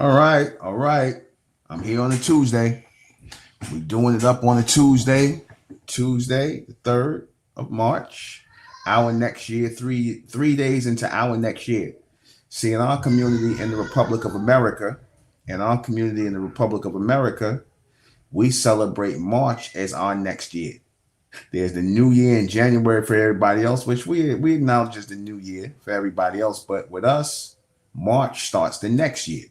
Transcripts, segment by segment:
All right, all right. I'm here on a Tuesday. We're doing it up on a Tuesday, the 3rd of March. Our next year, three days into our next year. See, in our community in the Republic of America, we celebrate March as our next year. There's the new year in January for everybody else, which we acknowledge as the new year for everybody else. But with us, March starts the next year.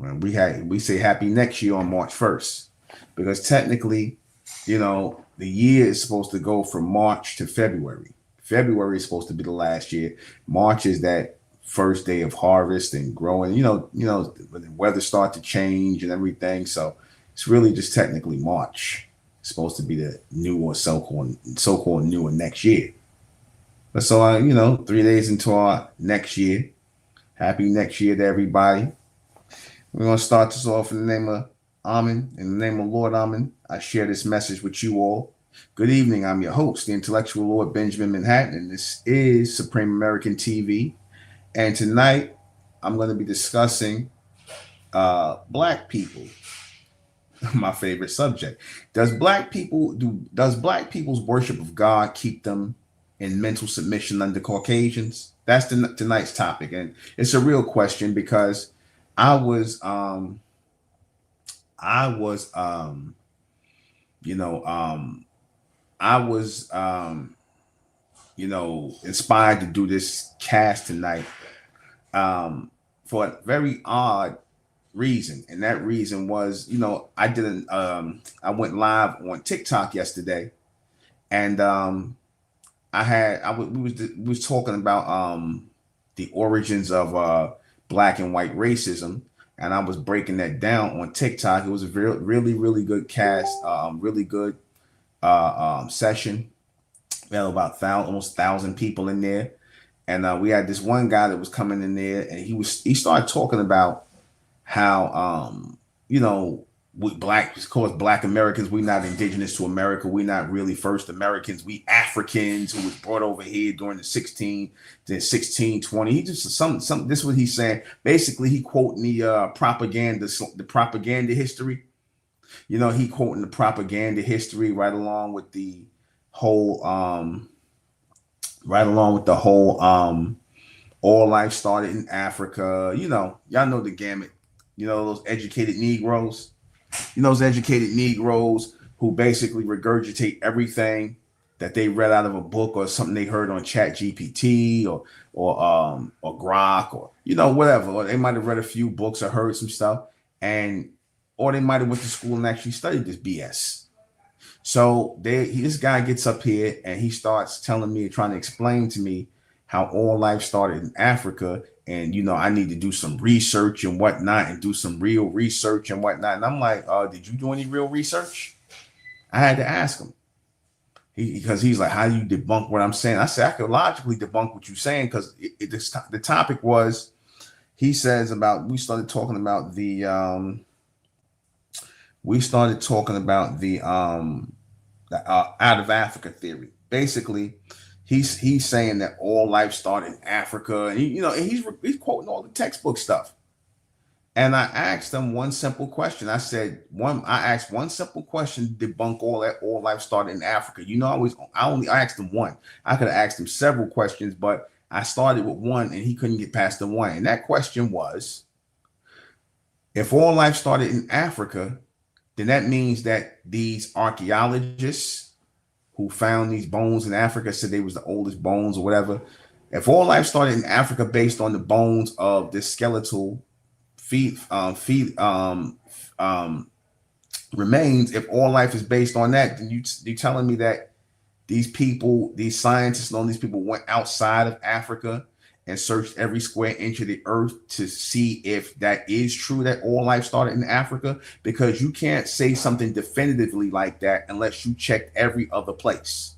When we say happy next year on March 1st, because technically, the year is supposed to go from March to February. February is supposed to be the last year. March is that first day of harvest and growing. When the weather starts to change and everything. So it's really just technically March. It's supposed to be the new or so-called new or next year. But so 3 days into our next year. Happy next year to everybody. We're going to start this off in the name of Amen. In the name of Lord Amen, I share this message with you all. Good evening. I'm your host, the intellectual Lord Benjamin Manhattan, and this is Supreme American TV. And tonight, I'm going to be discussing Black people, my favorite subject. Does Black people's worship of God keep them in mental submission under Caucasians? That's tonight's topic, and it's a real question because I was I was you know I was inspired to do this cast tonight for a very odd reason, and that reason was I went live on TikTok yesterday, and we was talking about the origins of black and white racism, and I was breaking that down on TikTok. It was a really, really good cast, really good session. We had about almost 1,000 people in there, and we had this one guy that was coming in there, and he started talking about how we of course, black Americans, we're not indigenous to America. We're not really first Americans. We Africans who was brought over here during the 1620. He just this is what he's saying. Basically, he quoting the propaganda history. He quoting the propaganda history right along with the whole all life started in Africa. Y'all know the gamut. Those educated Negroes. Those educated Negroes who basically regurgitate everything that they read out of a book or something they heard on Chat GPT or Grok or whatever. Or they might have read a few books or heard some stuff, or they might have went to school and actually studied this BS. So this guy gets up here and he starts telling me, trying to explain to me how all life started in Africa. And, I need to do some research and whatnot and do some real research and whatnot. And I'm like, did you do any real research? I had to ask him. Because he's like, how do you debunk what I'm saying? I said, I could logically debunk what you're saying because the topic was, he says we started talking about the out of Africa theory. Basically, he's saying that all life started in Africa, and he's quoting all the textbook stuff. And I asked him one simple question. I asked one simple question to debunk all that all life started in Africa. I asked him one. I could have asked him several questions, but I started with one, and he couldn't get past the one. And that question was, if all life started in Africa, then that means that these archaeologists who found these bones in Africa said they was the oldest bones or whatever. If all life started in Africa based on the bones of this skeletal remains, if all life is based on that, then you're telling me that these scientists and all these people went outside of Africa and searched every square inch of the earth to see if that is true, that all life started in Africa? Because you can't say something definitively like that unless you check every other place.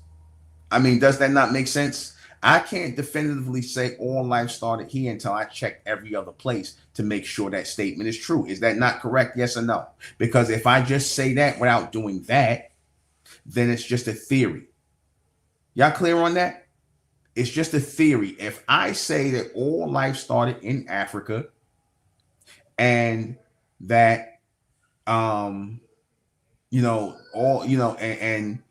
I mean, does that not make sense? I can't definitively say all life started here until I check every other place to make sure that statement is true. Is that not correct? Yes or no? Because if I just say that without doing that, then it's just a theory. Y'all clear on that? It's just a theory. If I say that all life started in Africa and that all and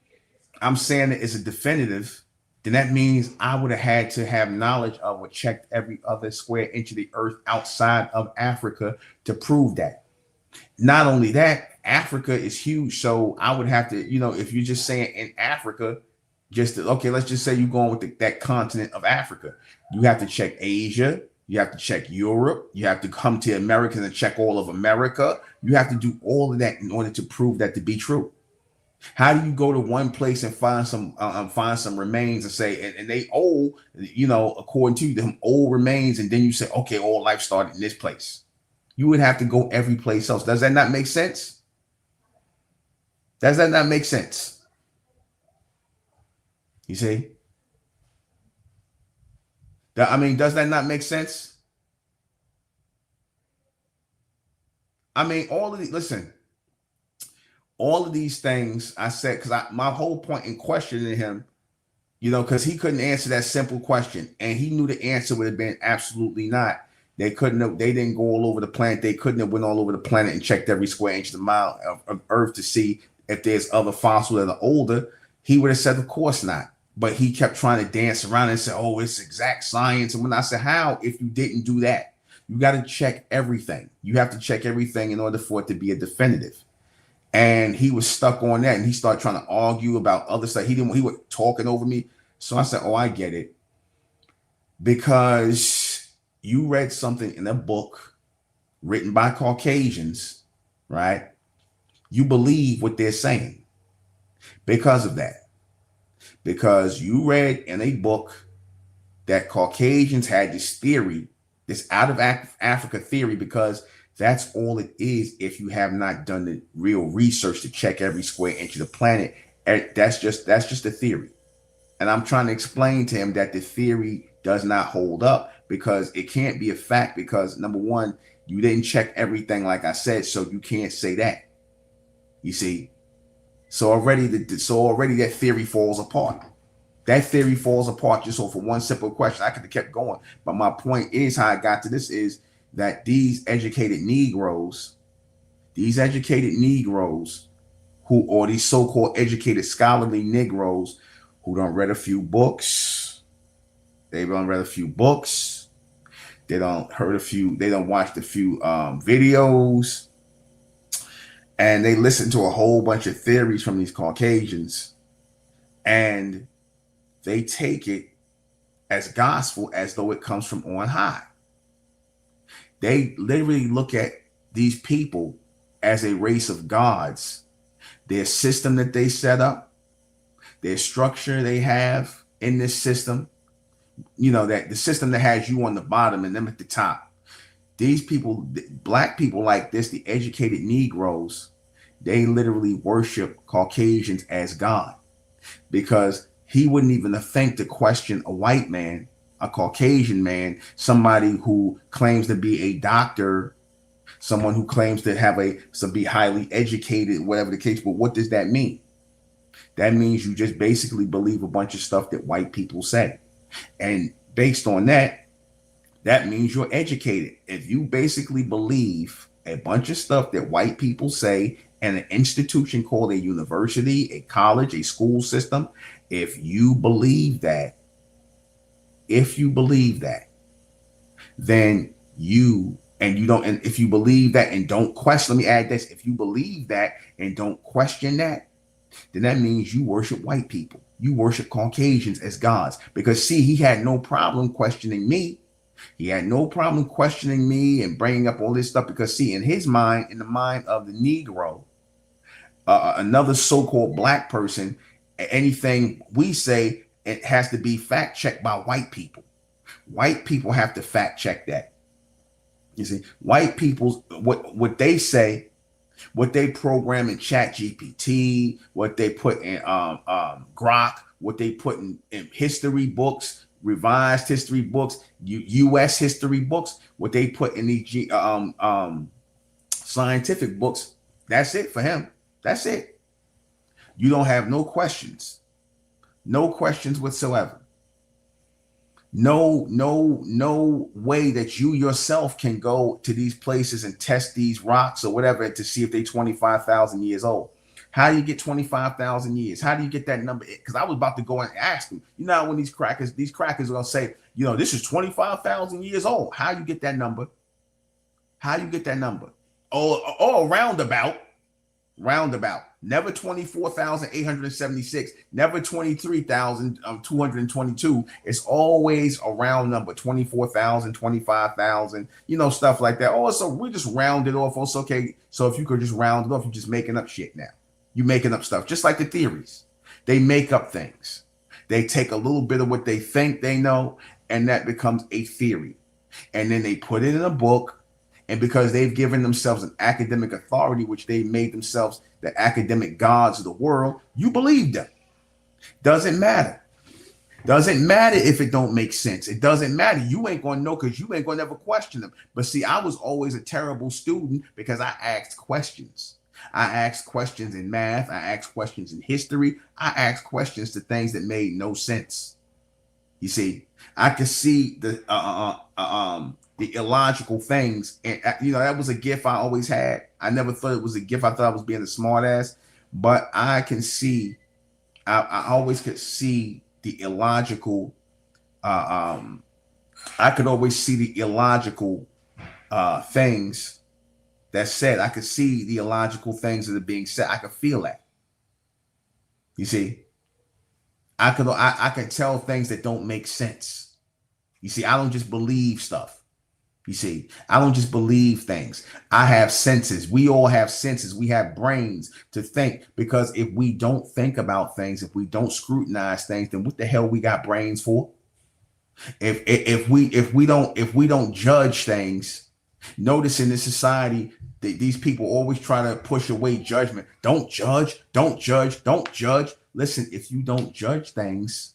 I'm saying that it's a definitive, then that means I would have had to have knowledge of or checked every other square inch of the earth outside of Africa to prove that. Not only that, Africa is huge. So I would have to, if you're just saying in Africa, okay, let's just say you're going with that continent of Africa. You have to check Asia. You have to check Europe. You have to come to America and check all of America. You have to do all of that in order to prove that to be true. How do you go to one place and find some remains and say, and they old, according to them old remains, and then you say, okay, all life started in this place. You would have to go every place else. Does that not make sense? Does that not make sense? You see? Does that not make sense? All of these things I said, because my whole point in questioning him, because he couldn't answer that simple question, and he knew the answer would have been absolutely not. They didn't go all over the planet. They couldn't have went all over the planet and checked every square inch of the mile of Earth to see if there's other fossils that are older. He would have said, of course not. But he kept trying to dance around and say, oh, it's exact science. And when I said, how, if you didn't do that? You got to check everything. You have to check everything in order for it to be a definitive. And he was stuck on that. And he started trying to argue about other stuff. He was talking over me. So I said, oh, I get it. Because you read something in a book written by Caucasians, right? You believe what they're saying because of that. Because you read in a book that Caucasians had this theory, this out of Africa theory, because that's all it is if you have not done the real research to check every square inch of the planet. That's just a theory. And I'm trying to explain to him that the theory does not hold up because it can't be a fact because, number one, you didn't check everything like I said, so you can't say that. You see? So already that theory falls apart. That theory falls apart just over one simple question. I could have kept going. But my point is how I got to this is that these educated Negroes or these so-called educated scholarly Negroes who don't read a few books, they don't read a few books, they don't watch a few videos, and they listen to a whole bunch of theories from these Caucasians, and they take it as gospel as though it comes from on high. They literally look at these people as a race of gods. Their system that they set up, their structure they have in this system, that the system that has you on the bottom and them at the top. These people, black people like this, the educated Negroes, they literally worship Caucasians as God because he wouldn't even think to question a white man, a Caucasian man, somebody who claims to be a doctor, someone who claims to be highly educated, whatever the case. But what does that mean? That means you just basically believe a bunch of stuff that white people say. And based on that means you're educated. If you basically believe a bunch of stuff that white people say and an institution called a university, a college, a school system, if you believe that, then if you believe that and don't question, let me add this, if you believe that and don't question that, then that means you worship white people. You worship Caucasians as gods. Because see, he had no problem questioning me. He had no problem questioning me and bringing up all this stuff because see, in his mind, in the mind of the Negro, another so-called black person, anything we say, it has to be fact checked by white people. White people have to fact check that. You see, white people, what they say, what they program in Chat GPT, what they put in Grok, what they put in history books, revised history books, U.S. history books, what they put in these scientific books. That's it for him. That's it. You don't have no questions whatsoever. no way that you yourself can go to these places and test these rocks or whatever to see if they 25,000 years old. How do you get 25,000 years? How do you get that number? Because I was about to go and ask them. You know, when these crackers are gonna say, you know, this is 25,000 years old. How you get that number? How you get that number? Oh, roundabout. Never 24,876. Never 23,222. It's always a round number. 24,000, 25,000. You know, stuff like that. Oh, so we just round it off. Also, okay. So if you could just round it off, you're just making up shit now. You're making up stuff, just like the theories. They make up things. They take a little bit of what they think they know, and that becomes a theory. And then they put it in a book. And because they've given themselves an academic authority, which they made themselves the academic gods of the world, you believe them. Doesn't matter. Doesn't matter if it don't make sense. It doesn't matter. You ain't going to know because you ain't going to ever question them. But see, I was always a terrible student because I asked questions. I asked questions in math. I asked questions in history. I asked questions to things that made no sense. You see, I could see the illogical things, and you know that was a gift I always had. I never thought it was a gift. I thought I was being a smart ass, but I can see. I always could see the illogical. I could always see the illogical things that's said. I could see the illogical things that are being said. I could feel that. You see, I could tell things that don't make sense. You see, I don't just believe stuff. You see, I don't just believe things. I have senses. We all have senses. We have brains to think, because if we don't think about things, if we don't scrutinize things, then what the hell we got brains for? If we don't judge things, notice in this society that these people always try to push away judgment. Don't judge, don't judge, don't judge. Listen, if you don't judge things,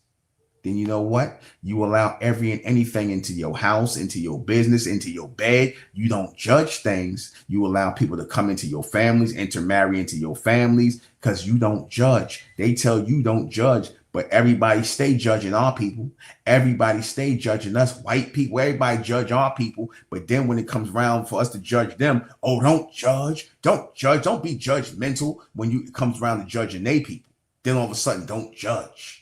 then you know what? You allow every and anything into your house, into your business, into your bed. You don't judge things. You allow people to come into your families, intermarry into your families, because you don't judge. They tell you don't judge, but everybody stay judging our people. Everybody stay judging us, white people. Everybody judge our people. But then when it comes around for us to judge them, oh, don't judge. Don't judge. Don't be judgmental when it comes around to judging they people. Then all of a sudden, don't judge.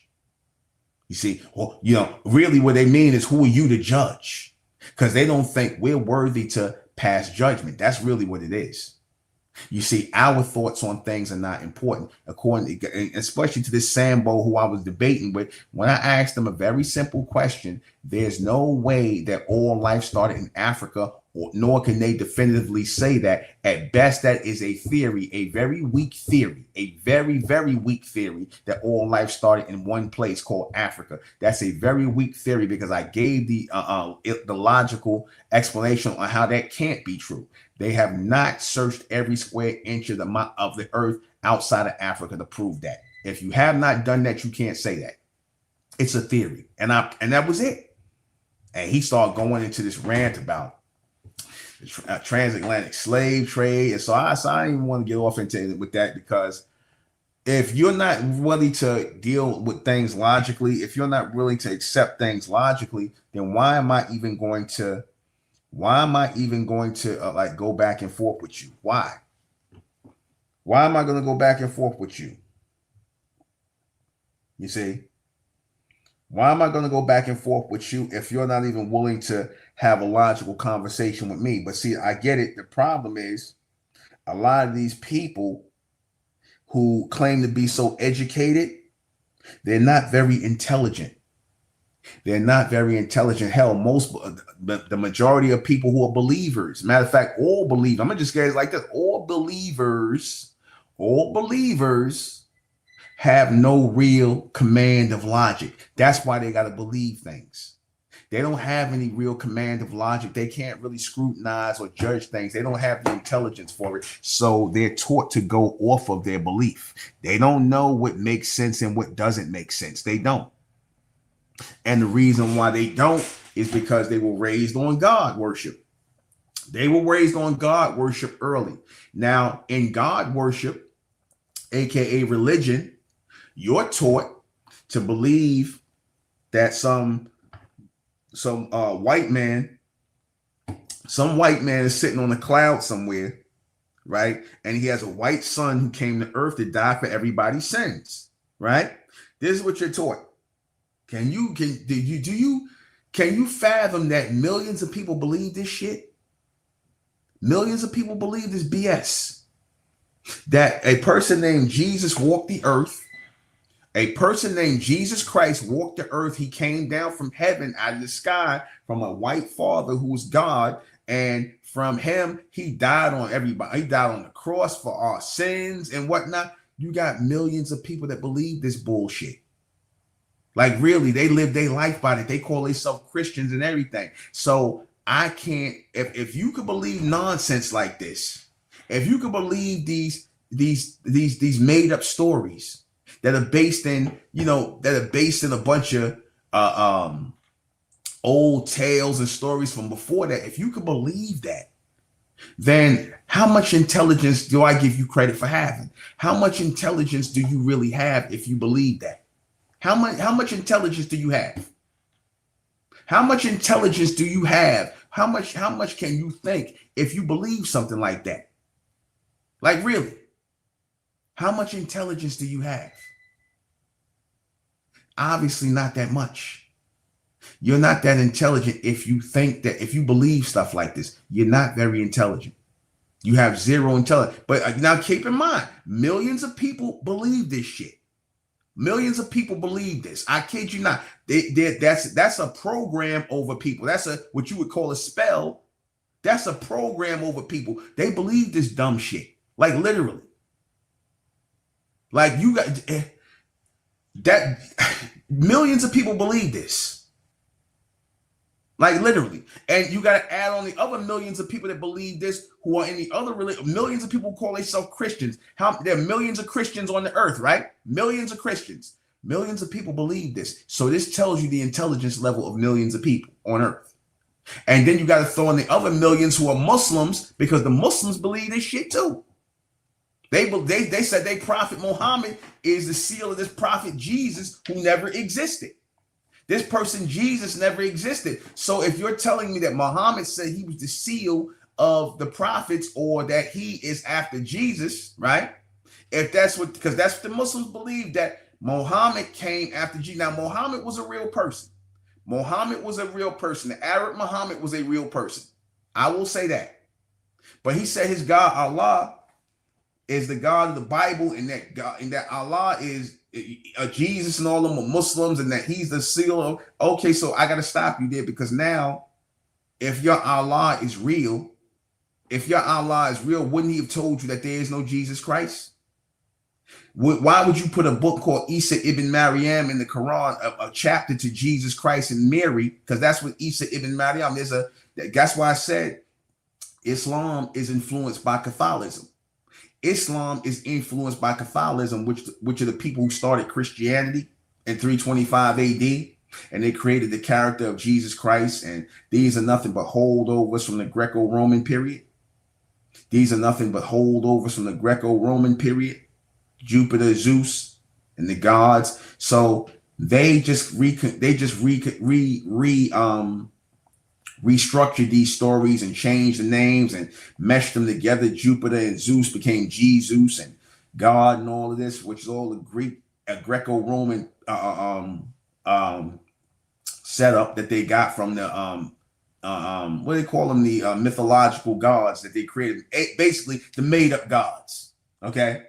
You see, well, you know, really what they mean is, who are you to judge? Because they don't think we're worthy to pass judgment. That's really what it is. You see, our thoughts on things are not important, especially to this Sambo who I was debating with. When I asked him a very simple question, there's no way that all life started in Africa, nor can they definitively say that. At best, that is a theory, a very weak theory, a very, very weak theory that all life started in one place called Africa. That's a very weak theory, because I gave the logical explanation on how that can't be true. They have not searched every square inch of the earth outside of Africa to prove that. If you have not done that, you can't say that. It's a theory. And that was it. And he started going into this rant about the transatlantic slave trade. And so I didn't even want to get off into it with that, because if you're not willing to deal with things logically, if you're not willing to accept things logically, then why am I even going to like go back and forth with you? Why am I going to go back and forth with you? You see, why am I going to go back and forth with you if you're not even willing to have a logical conversation with me? But see, I get it. The problem is, a lot of these people who claim to be so educated, they're not very intelligent. They're not very intelligent. Hell, the majority of people who are believers, matter of fact, all believe. I'm gonna just get it like this: all believers have no real command of logic. That's why they got to believe things. They don't have any real command of logic. They can't really scrutinize or judge things. They don't have the intelligence for it. So they're taught to go off of their belief. They don't know what makes sense and what doesn't make sense. They don't. And the reason why they don't is because they were raised on God worship. They were raised on God worship early. Now, in God worship, aka religion, you're taught to believe that some some white man, some white man is sitting on a cloud somewhere, right? And he has a white son who came to earth to die for everybody's sins, right? This is what you're taught. Can you fathom that millions of people believe this shit? Millions of people believe this BS. That a person named Jesus walked the earth. A person named Jesus Christ walked the earth. He came down from heaven out of the sky from a white father who was God. And from him, he died on everybody. He died on the cross for our sins and whatnot. You got millions of people that believe this bullshit. Like, really, they live their life by it. They call themselves Christians and everything. So I can't, if you could believe nonsense like this, if you could believe these made up stories that are based in, a bunch of old tales and stories from before that, if you could believe that, then how much intelligence do I give you credit for having? How much intelligence do you really have if you believe that? How much intelligence do you have? How much intelligence do you have? How much can you think if you believe something like that? Like, really? How much intelligence do you have? Obviously not that much. You're not that intelligent if you think that, if you believe stuff like this. You're not very intelligent. You have zero intelligence. But now keep in mind, millions of people believe this shit. Millions of people believe this. I kid you not. That's a program over people. That's what you would call a spell. That's a program over people. They believe this dumb shit. Like, literally. Like, you got that. Millions of people believe this. Like, literally. And you got to add on the other millions of people that believe this who are in the other religion. Millions of people who call themselves Christians. There are millions of Christians on the earth, right? Millions of Christians. Millions of people believe this. So this tells you the intelligence level of millions of people on earth. And then you got to throw in the other millions who are Muslims, because the Muslims believe this shit too. They said they prophet Muhammad is the seal of this prophet Jesus who never existed. This person, Jesus, never existed. So if you're telling me that Muhammad said he was the seal of the prophets, or that he is after Jesus, right? If that's what, because that's what the Muslims believe, that Muhammad came after Jesus. Now, Muhammad was a real person. Muhammad was a real person. The Arab Muhammad was a real person. I will say that. But he said his God, Allah, is the God of the Bible, and that God, and that Allah is Jesus, and all of them are Muslims, and that he's the seal of. Okay, so I got to stop you there, because now, if your Allah is real, wouldn't he have told you that there is no Jesus Christ? Why would you put a book called Isa ibn Maryam in the Quran, a chapter to Jesus Christ and Mary? Because that's what Isa ibn Maryam is. That's why I said Islam is influenced by Catholicism. Islam is influenced by Catholicism, which are the people who started Christianity in 325 AD, and they created the character of Jesus Christ. And these are nothing but holdovers from the Greco-Roman period. These are nothing but holdovers from the Greco-Roman period. Jupiter, Zeus, and the gods. So they just restructured these stories and changed the names and meshed them together. Jupiter and Zeus became Jesus and God and all of this, which is all a Greco-Roman setup that they got from the what do they call them, the mythological gods that they created, basically the made-up gods, okay,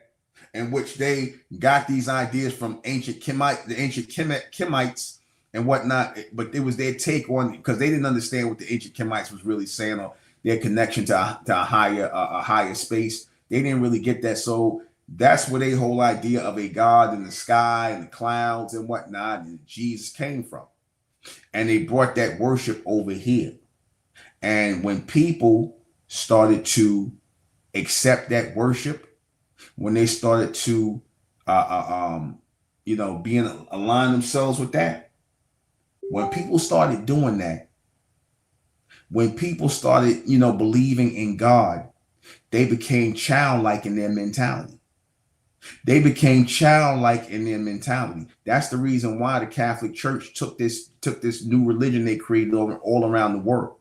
in which they got these ideas from the ancient Kemites and whatnot, but it was their take on, because they didn't understand what the ancient Kemites was really saying, or their connection to a higher space. They didn't really get that. So that's where their whole idea of a God in the sky and the clouds and whatnot, and Jesus came from. And they brought that worship over here. And when people started to accept that worship, when they started to align themselves with that, when people started doing that, when people started, believing in God, they became childlike in their mentality. They became childlike in their mentality. That's the reason why the Catholic Church took this new religion they created all around the world.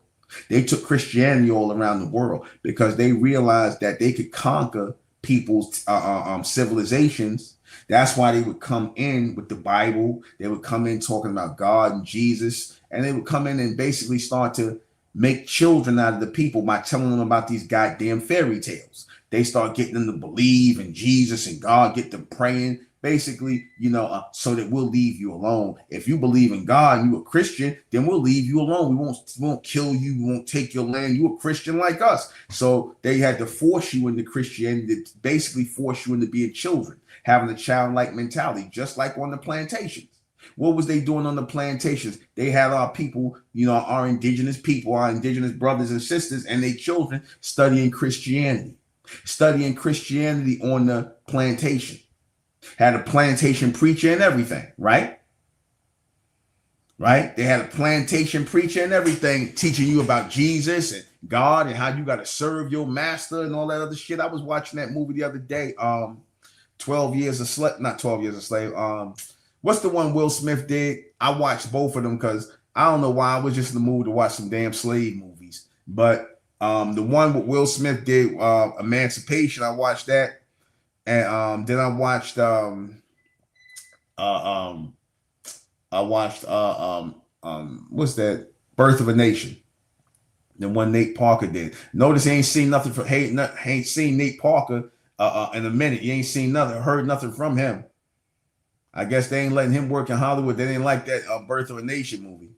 They took Christianity all around the world because they realized that they could conquer people's civilizations. That's why they would come in with the Bible. They would come in talking about God and Jesus, and they would come in and basically start to make children out of the people by telling them about these goddamn fairy tales. They start getting them to believe in Jesus and God, get them praying, basically, so that we'll leave you alone. If you believe in God and you're a Christian, then we'll leave you alone. We won't kill you. We won't take your land. You're a Christian like us. So they had to force you into Christianity, to basically force you into being children, having a childlike mentality, just like on the plantations. What was they doing on the plantations? They had our people, our indigenous people, our indigenous brothers and sisters, and their children studying Christianity on the plantation. Had a plantation preacher and everything, right? Right? They had a plantation preacher and everything, teaching you about Jesus and God and how you got to serve your master and all that other shit. I was watching that movie the other day, 12 Years a Slave, not 12 Years a Slave. What's the one Will Smith did? I watched both of them because I don't know why. I was just in the mood to watch some damn slave movies. But the one with Will Smith did, Emancipation, I watched that. And then I watched what's that? Birth of a Nation. The one Nate Parker did. Notice you ain't seen nothing from ain't seen Nate Parker in a minute. You ain't seen nothing, heard nothing from him. I guess they ain't letting him work in Hollywood. They didn't like that Birth of a Nation movie.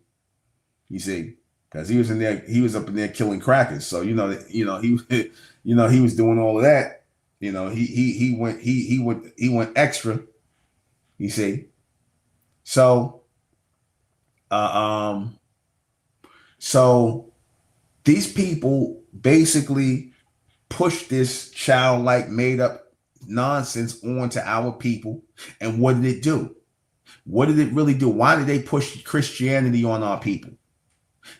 You see, because he was in there, he was up in there killing crackers. So he was doing all of that. He went extra. You see, so so these people basically push this childlike made up nonsense onto our people. And what did it do? What did it really do? Why did they push Christianity on our people?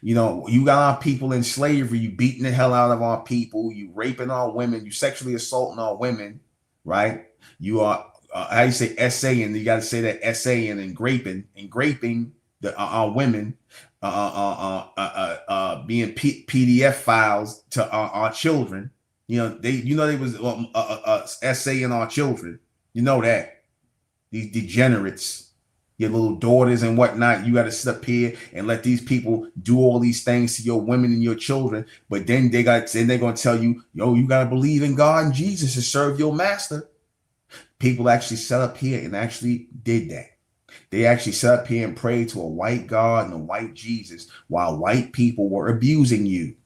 You got our people in slavery, you beating the hell out of our people, you raping our women, you sexually assaulting our women, right? You are how you say essaying, you got to say that essaying and graping our women, being PDF files to our children. They was essaying our children. You know that. These degenerates, your little daughters and whatnot, you got to sit up here and let these people do all these things to your women and your children. But then they're going to tell you, you got to believe in God and Jesus and serve your master. People actually sat up here and actually did that. They actually sat up here and prayed to a white God and a white Jesus while white people were abusing you.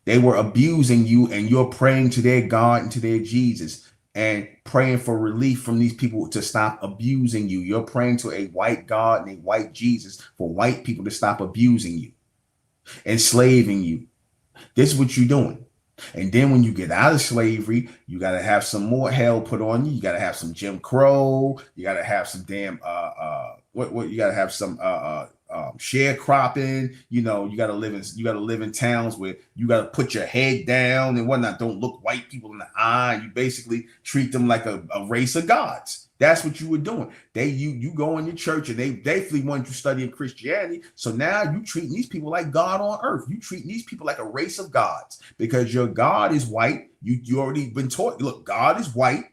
They were abusing you, and you're praying to their God and to their Jesus and praying for relief from these people to stop abusing you. You're praying to a white God and a white Jesus for white people to stop abusing you, enslaving you. This is what you're doing. And then when you get out of slavery, you got to have some more hell put on you. You got to have some Jim Crow. You got to have some damn you got to have some sharecropping. You got to live in towns where you got to put your head down and whatnot. Don't look white people in the eye. You basically treat them like a race of gods. That's what you were doing. You go in your church and they definitely want you studying Christianity. So now you treating these people like God on earth. You treating these people like a race of gods because your God is white. You already been taught. Look, God is white.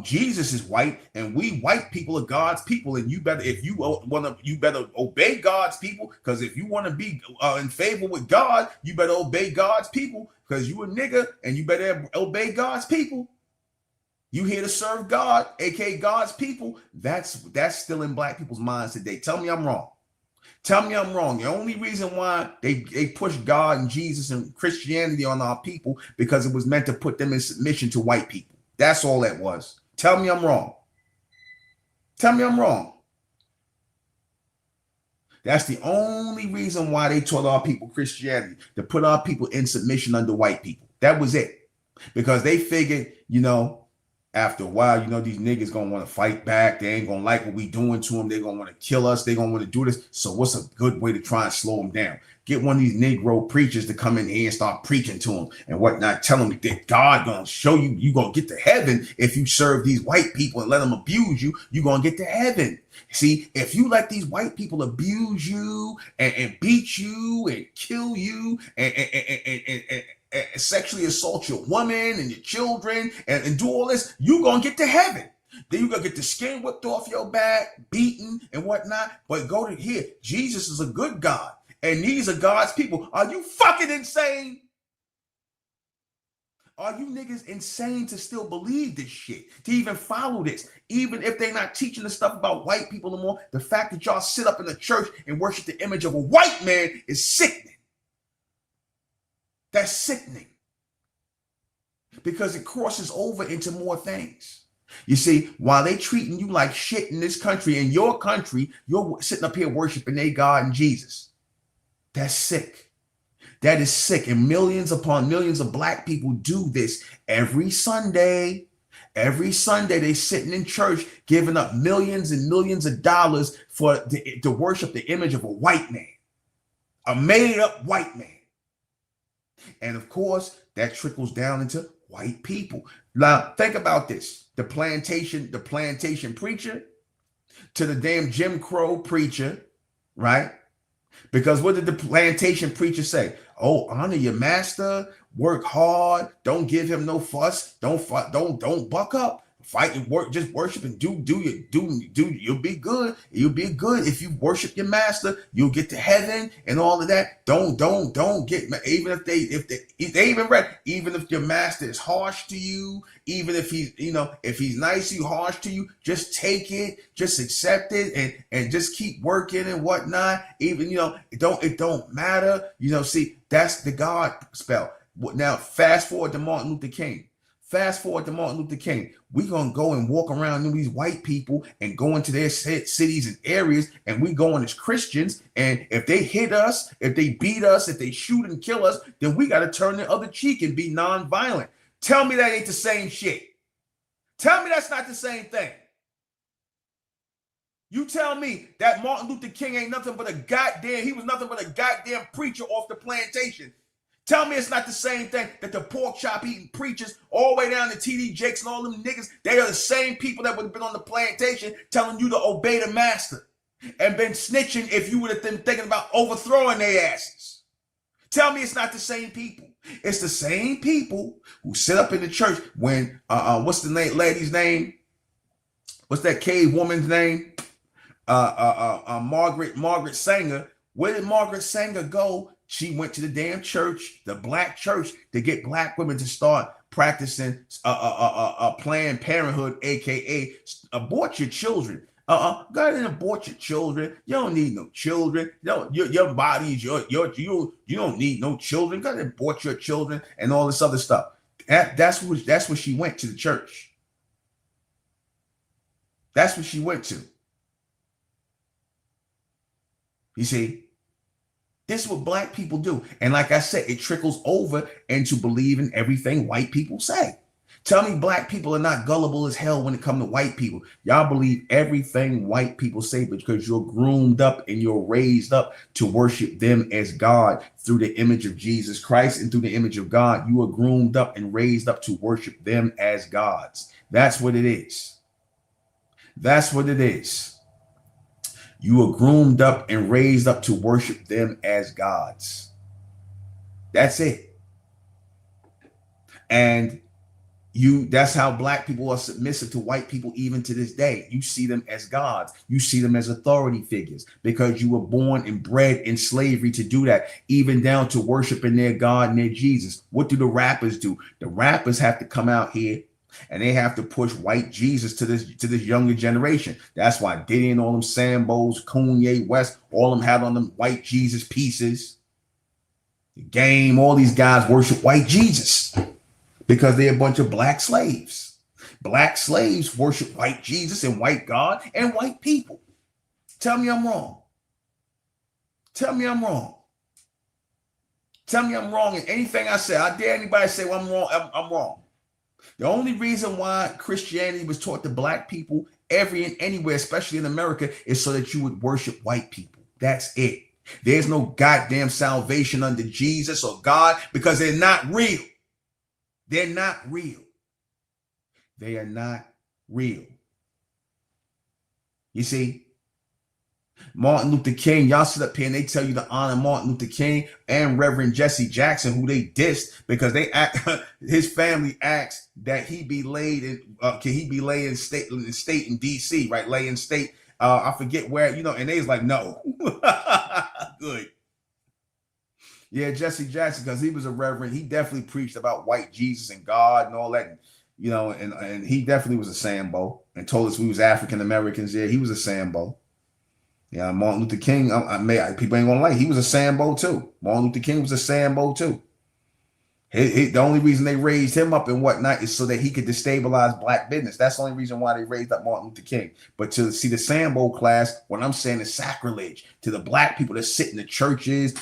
Jesus is white, and we white people are God's people. And you better, if you want to, you better obey God's people. Because if you want to be in favor with God, you better obey God's people. Because you a nigga, and you better obey God's people. You here to serve God, aka God's people. That's still in black people's minds today. Tell me I'm wrong. Tell me I'm wrong. The only reason why they push God and Jesus and Christianity on our people because it was meant to put them in submission to white people. That's all that was. Tell me I'm wrong. Tell me I'm wrong. That's the only reason why they taught our people Christianity, to put our people in submission under white people. That was it. Because they figured, After a while, you know, these niggas gonna want to fight back. They ain't gonna like what we doing to them. They gonna want to kill us. They gonna want to do this. So what's a good way to try and slow them down? Get one of these Negro preachers to come in here and start preaching to them and whatnot. Tell them that God gonna show you, you gonna get to heaven if you serve these white people and let them abuse you. You gonna get to heaven. See, if you let these white people abuse you and beat you and kill you and sexually assault your woman and your children and do all this, you gonna get to heaven. Then you gonna get the skin whipped off your back, beaten and whatnot. But go to here, Jesus is a good God, and these are God's people. Are you fucking insane? Are you niggas insane to still believe this shit? To even follow this? Even if they're not teaching the stuff about white people no more, the fact that y'all sit up in the church and worship the image of a white man is sickening. That's sickening. Because it crosses over into more things. You see, while they treating you like shit in this country, in your country, you're sitting up here worshiping their God and Jesus. That's sick. That is sick. And millions upon millions of black people do this every Sunday. Every Sunday, they sitting in church giving up millions and millions of dollars to worship the image of a white man, a made up white man. And of course, that trickles down into white people. Now, think about this. The plantation preacher to the damn Jim Crow preacher, right? Because what did the plantation preacher say? Oh, honor your master, work hard, don't give him no fuss, don't buck up, fight and work, just worship and do you'll be good. You'll be good if you worship your master, you'll get to heaven and all of that. Don't get, even if they even read, even if your master is harsh to you, even if he's, you know, if he's nice to you, harsh to you, just take it, just accept it and just keep working and whatnot. Even, you know, it don't matter, you know. See, that's the God spell. Now fast forward to Martin Luther King. We're going to go and walk around with these white people and go into their cities and areas, and we going as Christians. And if they hit us, if they beat us, if they shoot and kill us, then we got to turn the other cheek and be nonviolent. Tell me that ain't the same shit. Tell me that's not the same thing. You tell me that Martin Luther King ain't nothing but he was nothing but a goddamn preacher off the plantation. Tell me it's not the same thing that the pork chop eating preachers all the way down to T.D. Jakes and all them niggas, they are the same people that would have been on the plantation telling you to obey the master and been snitching if you would have been thinking about overthrowing their asses. Tell me it's not the same people. It's the same people who sit up in the church when, what's the lady's name? What's that cave woman's name? Margaret Sanger. Where did Margaret Sanger go? She went to the damn church, the black church, to get black women to start practicing Planned Parenthood, aka abort your children. Go ahead and abort your children. You don't need no children. Your body is you don't need no children. Go ahead and abort your children and all this other stuff. That's what she went to the church. That's what she went to. You see? This is what black people do. And like I said, it trickles over into believing everything white people say. Tell me black people are not gullible as hell when it comes to white people. Y'all believe everything white people say because you're groomed up and you're raised up to worship them as God through the image of Jesus Christ and through the image of God. You are groomed up and raised up to worship them as gods. That's what it is. That's what it is. You are groomed up and raised up to worship them as gods. That's it. And that's how black people are submissive to white people even to this day. You see them as gods. You see them as authority figures because you were born and bred in slavery to do that, even down to worshiping their God and their Jesus. What do the rappers do? The rappers have to come out here and they have to push white Jesus to this younger generation. That's why Diddy and all them Sambos, Kanye West, all them had on them white Jesus pieces. The Game, all these guys worship white Jesus because they're a bunch of black slaves. Black slaves worship white Jesus and white God and white people. Tell me I'm wrong. Tell me I'm wrong. Tell me I'm wrong in anything I say. I dare anybody say, well, I'm wrong. I'm wrong. The only reason why Christianity was taught to black people every and anywhere, especially in America, is so that you would worship white people. That's it. There's no goddamn salvation under Jesus or God because they're not real. They're not real. They are not real. You see, Martin Luther King, y'all sit up here and they tell you to honor Martin Luther King and Reverend Jesse Jackson, who they dissed because they his family asked that he be laid in, can he be laid in state in DC, right? Lay in state. I forget where, and they was like, no. Good. Yeah, Jesse Jackson, because he was a reverend. He definitely preached about white Jesus and God and all that, and he definitely was a Sambo and told us we was African Americans. Yeah, he was a Sambo. Yeah, Martin Luther King, people ain't gonna like, he was a Sambo too. Martin Luther King was a Sambo too. The only reason they raised him up and whatnot is so that he could destabilize black business. That's the only reason why they raised up Martin Luther King. But to see the Sambo class, what I'm saying is sacrilege to the black people that sit in the churches,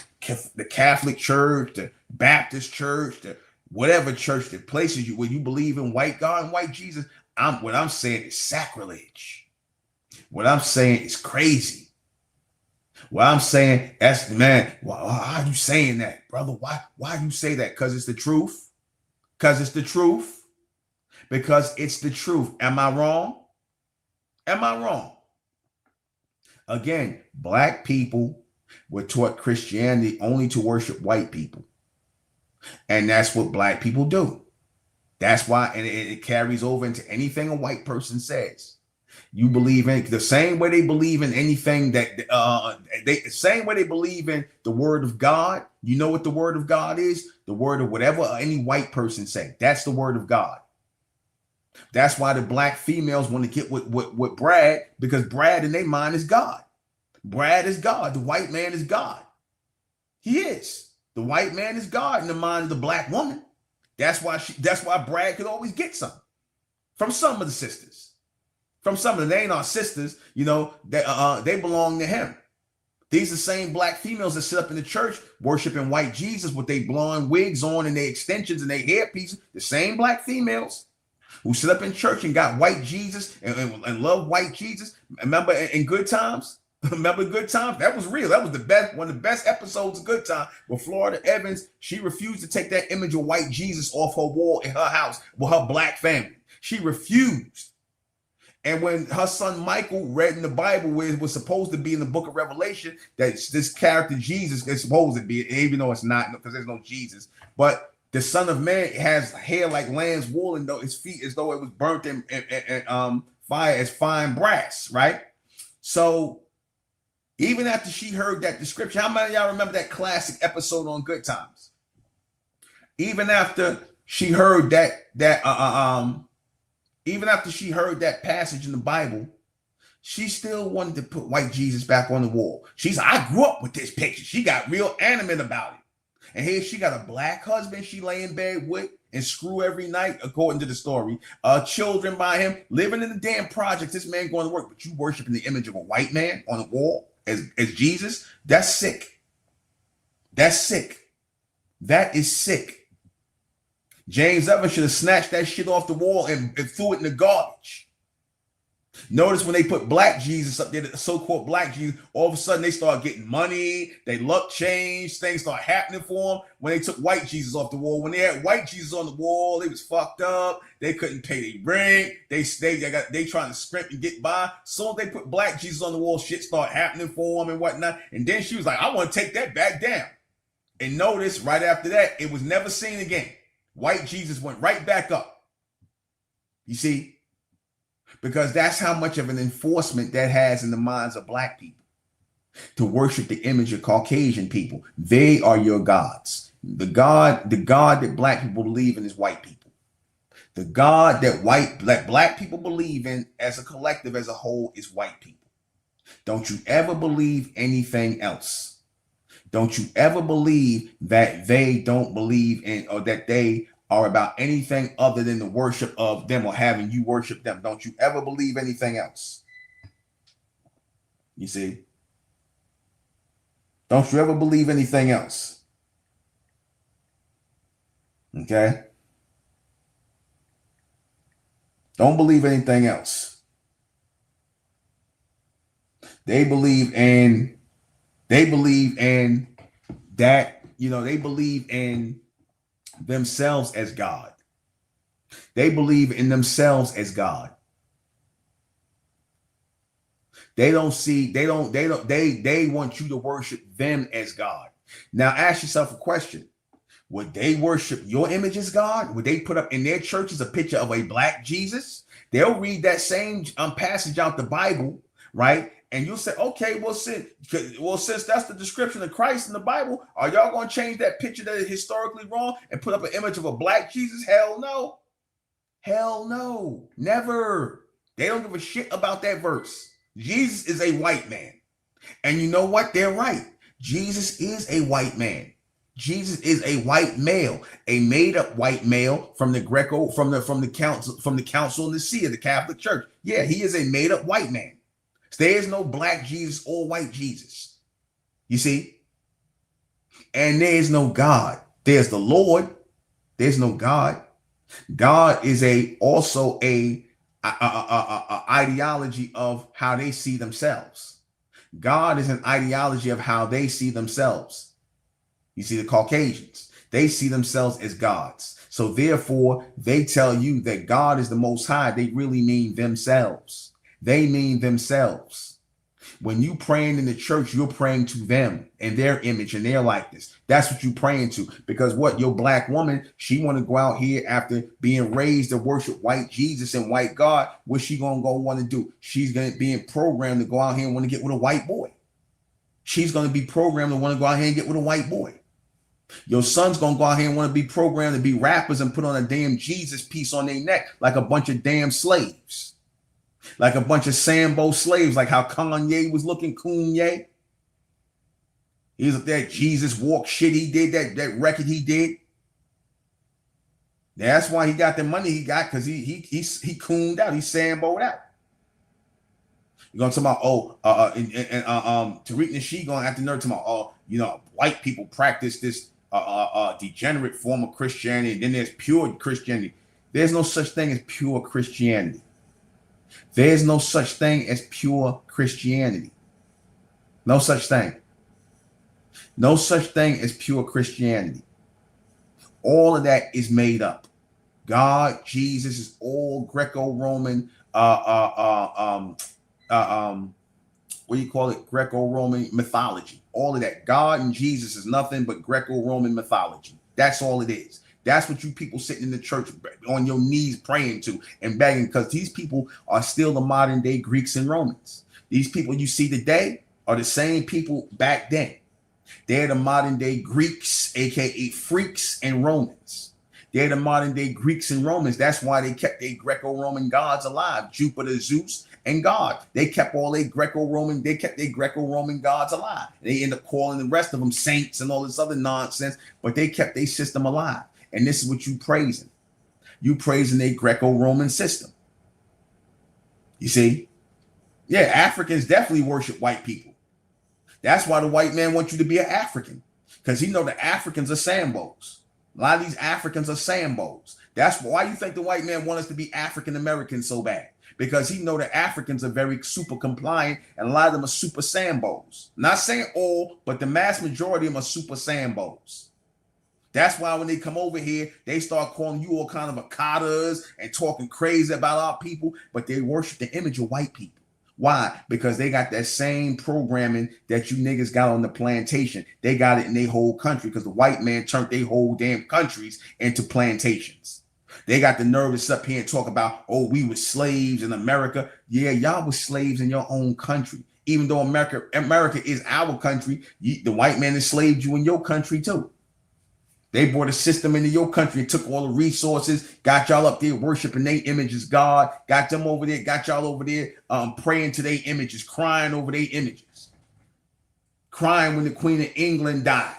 the Catholic Church, the Baptist Church, the whatever church, the places where you believe in white God and white Jesus. What I'm saying is sacrilege. What I'm saying is crazy. Well, I'm saying, that's man, why are you saying that, brother? Why do you say that? Because it's the truth. Because it's the truth. Because it's the truth. Am I wrong? Am I wrong? Again, black people were taught Christianity only to worship white people. And that's what black people do. That's why, and it carries over into anything a white person says. You believe in the same way they believe in anything that same way they believe in the word of God. You know what the word of God is? The word of whatever any white person say. That's the word of God. That's why the black females want to get with Brad, because Brad in their mind is God. Brad is God. The white man is God. He is. The white man is God in the mind of the black woman. That's why Brad could always get some from some of the sisters. From some of them, they ain't our sisters, they belong to him. These are the same black females that sit up in the church worshiping white Jesus with their blonde wigs on and their extensions and their hairpieces. The same black females who sit up in church and got white Jesus and love white Jesus. Remember in Good Times? Remember Good Times? That was real. That was one of the best episodes of Good Time. With Florida Evans, she refused to take that image of white Jesus off her wall in her house with her black family. She refused. And when her son Michael read in the Bible where it was supposed to be in the book of Revelation that this character Jesus is supposed to be, even though it's not, because there's no Jesus, but the Son of Man has hair like lamb's wool and his feet as though it was burnt in fire as fine brass, right? So even after she heard that description, how many of y'all remember that classic episode on Good Times? Even after she heard even after she heard that passage in the Bible, she still wanted to put white Jesus back on the wall. She's like, I grew up with this picture. She got real animate about it. And here she got a black husband she lay in bed with and screw every night, according to the story. Children by him, living in the damn project. This man going to work, but you worshiping the image of a white man on the wall as Jesus? That's sick. That's sick. That is sick. James Evans should have snatched that shit off the wall and threw it in the garbage. Notice when they put black Jesus up there, the so-called black Jesus, all of a sudden they start getting money, they luck changed, things start happening for them. When they took white Jesus off the wall, when they had white Jesus on the wall, they was fucked up. They couldn't pay their rent. They trying to scrimp and get by. So they put black Jesus on the wall, shit start happening for them and whatnot. And then she was like, I want to take that back down. And notice right after that, it was never seen again. White Jesus went right back up. You see? Because that's how much of an enforcement that has in the minds of black people. To worship the image of Caucasian people. They are your gods. The God that black people believe in is white people. The God that black people believe in as a collective, as a whole, is white people. Don't you ever believe anything else. Don't you ever believe that they don't believe in, or that they are about anything other than the worship of them or having you worship them. Don't you ever believe anything else. You see? Don't you ever believe anything else. Okay? Don't believe anything else. They believe in that, they believe in themselves as God. They believe in themselves as God. They want you to worship them as God. Now ask yourself a question. Would they worship your image as God? Would they put up in their churches a picture of a black Jesus? They'll read that same passage out the Bible, right? And you'll say, okay, well, since that's the description of Christ in the Bible, are y'all going to change that picture that is historically wrong and put up an image of a black Jesus? Hell no. Hell no. Never. They don't give a shit about that verse. Jesus is a white man. And you know what? They're right. Jesus is a white man. Jesus is a white male, a made-up white male from the council and the see of the Catholic Church. Yeah, he is a made-up white man. There is no black Jesus or white Jesus. You see? And there is no God. There's the Lord. There's no God. God is also a ideology of how they see themselves. God is an ideology of how they see themselves. You see, the Caucasians, they see themselves as gods. So therefore, they tell you that God is the most high. They really mean themselves. They mean themselves. When you praying in the church, you're praying to them and their image and their likeness. That's what you're praying to. Because what your black woman, she want to go out here after being raised to worship white Jesus and white God. What's she going to go want to do? She's going to be programmed to go out here and want to get with a white boy. She's going to be programmed to want to go out here and get with a white boy. Your son's gonna go out here and want to be programmed to be rappers and put on a damn Jesus piece on their neck like a bunch of damn slaves, like a bunch of Sambo slaves, like how Kanye was looking. Kanye, he's that Jesus walk shit he did, that record he did. That's why he got the money he got, because he cooned out, he Samboed out. You're gonna talk about Tariq Nasheed gonna have to nerd to about white people practice this degenerate form of Christianity, and then there's pure Christianity. There's no such thing as pure Christianity. There's no such thing as pure Christianity. No such thing. No such thing as pure Christianity. All of that is made up. God, Jesus is all Greco-Roman what do you call it? Greco-Roman mythology. All of that. God and Jesus is nothing but Greco-Roman mythology. That's all it is. That's what you people sitting in the church on your knees praying to and begging, because these people are still the modern day Greeks and Romans. These people you see today are the same people back then. They're the modern day Greeks, aka freaks and Romans. They're the modern day Greeks and Romans. That's why they kept their Greco-Roman gods alive. Jupiter, Zeus, and God. They kept all their Greco-Roman gods alive. They end up calling the rest of them saints and all this other nonsense, but they kept their system alive. And this is what you praising. You praising their Greco-Roman system. You see? Yeah, Africans definitely worship white people. That's why the white man wants you to be an African, because he know the Africans are Sambos. A lot of these Africans are Sambos. That's why you think the white man wants us to be African Americans so bad, because he know the Africans are very super compliant, and a lot of them are super Sambos. Not saying all, but the mass majority of them are super Sambos. That's why when they come over here, they start calling you all kind of akadas and talking crazy about our people, but they worship the image of white people. Why? Because they got that same programming that you niggas got on the plantation. They got it in their whole country, because the white man turned their whole damn countries into plantations. They got the nerve to sit up here and talk about, oh, we were slaves in America. Yeah, y'all were slaves in your own country. Even though America is our country, the white man enslaved you in your country too. They brought a system into your country and took all the resources, got y'all up there worshiping their images, God, got them over there, got y'all over there praying to their images, crying over their images, crying when the Queen of England died,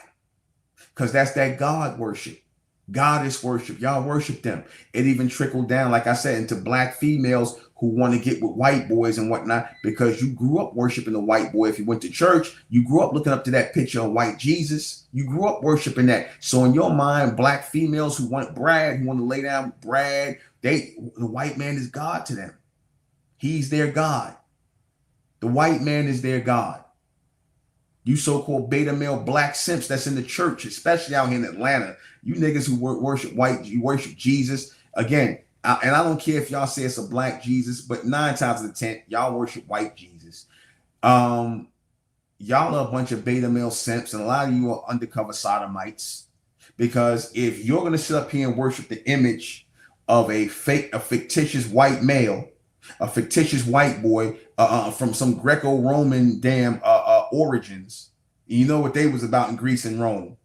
because that's that God worship, goddess worship. Y'all worship them. It even trickled down, like I said, into black females who want to get with white boys and whatnot, because you grew up worshiping the white boy. If you went to church, you grew up looking up to that picture of white Jesus. You grew up worshiping that. So in your mind, black females who want Brad, who want to lay down Brad, The white man is God to them. He's their God. The white man is their God. You so-called beta male black simps that's in the church, especially out here in Atlanta, you niggas who worship white, you worship Jesus. Again, and I don't care if y'all say it's a black Jesus, but 9 times out of 10, y'all worship white Jesus. Y'all are a bunch of beta male simps, and a lot of you are undercover sodomites. Because if you're going to sit up here and worship the image of a fictitious white male, a fictitious white boy from some Greco-Roman damn origins. You know what they was about in Greece and Rome.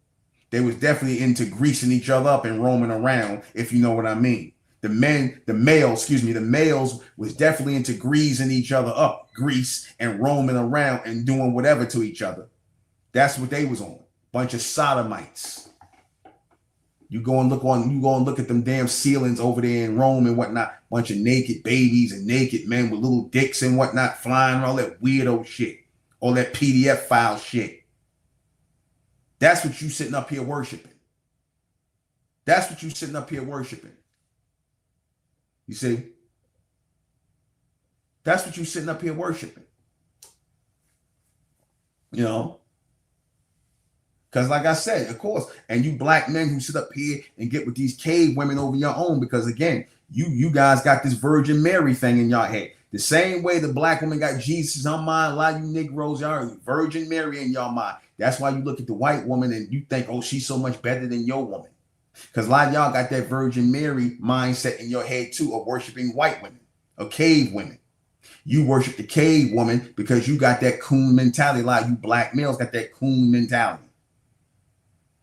They was definitely into greasing each other up and roaming around, if you know what I mean. The males was definitely into greasing each other up, grease, and roaming around and doing whatever to each other. That's what they was on. Bunch of sodomites. You go and look at them damn ceilings over there in Rome and whatnot. Bunch of naked babies and naked men with little dicks and whatnot flying around, all that weirdo shit. All that PDF file shit. That's what you sitting up here worshiping. That's what you sitting up here worshiping. You see? That's what you sitting up here worshiping. You know? Because like I said, of course, and you black men who sit up here and get with these cave women over your own, because again, you guys got this Virgin Mary thing in your head. The same way the black woman got Jesus in her mind, a lot of you Negroes, y'all are Virgin Mary in your mind. That's why you look at the white woman and you think, oh, she's so much better than your woman. Because a lot of y'all got that Virgin Mary mindset in your head too of worshiping white women or cave women. You worship the cave woman because you got that coon mentality. A lot of you black males got that coon mentality.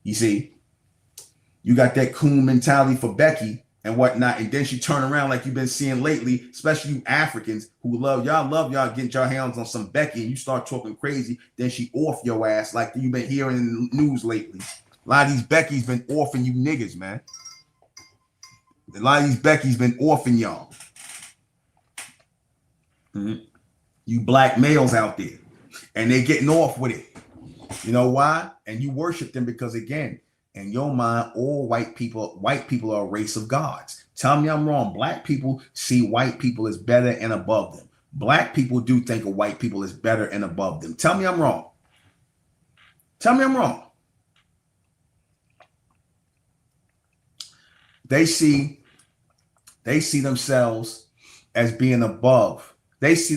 You see, you got that coon mentality for Becky and whatnot, and then she turn around like you've been seeing lately, especially you Africans who love y'all getting your hands on some Becky, and you start talking crazy, then she off your ass like you've been hearing in the news lately. A lot of these Becky's been offing you niggas, man. A lot of these Becky's been offing y'all. Mm-hmm. You black males out there, and they getting off with it. You know why? And you worship them because, again, in your mind, all white people are a race of gods. Tell me I'm wrong. Black people see white people as better and above them. Black people do think of white people as better and above them. Tell me I'm wrong. Tell me I'm wrong. They see themselves as being above. They see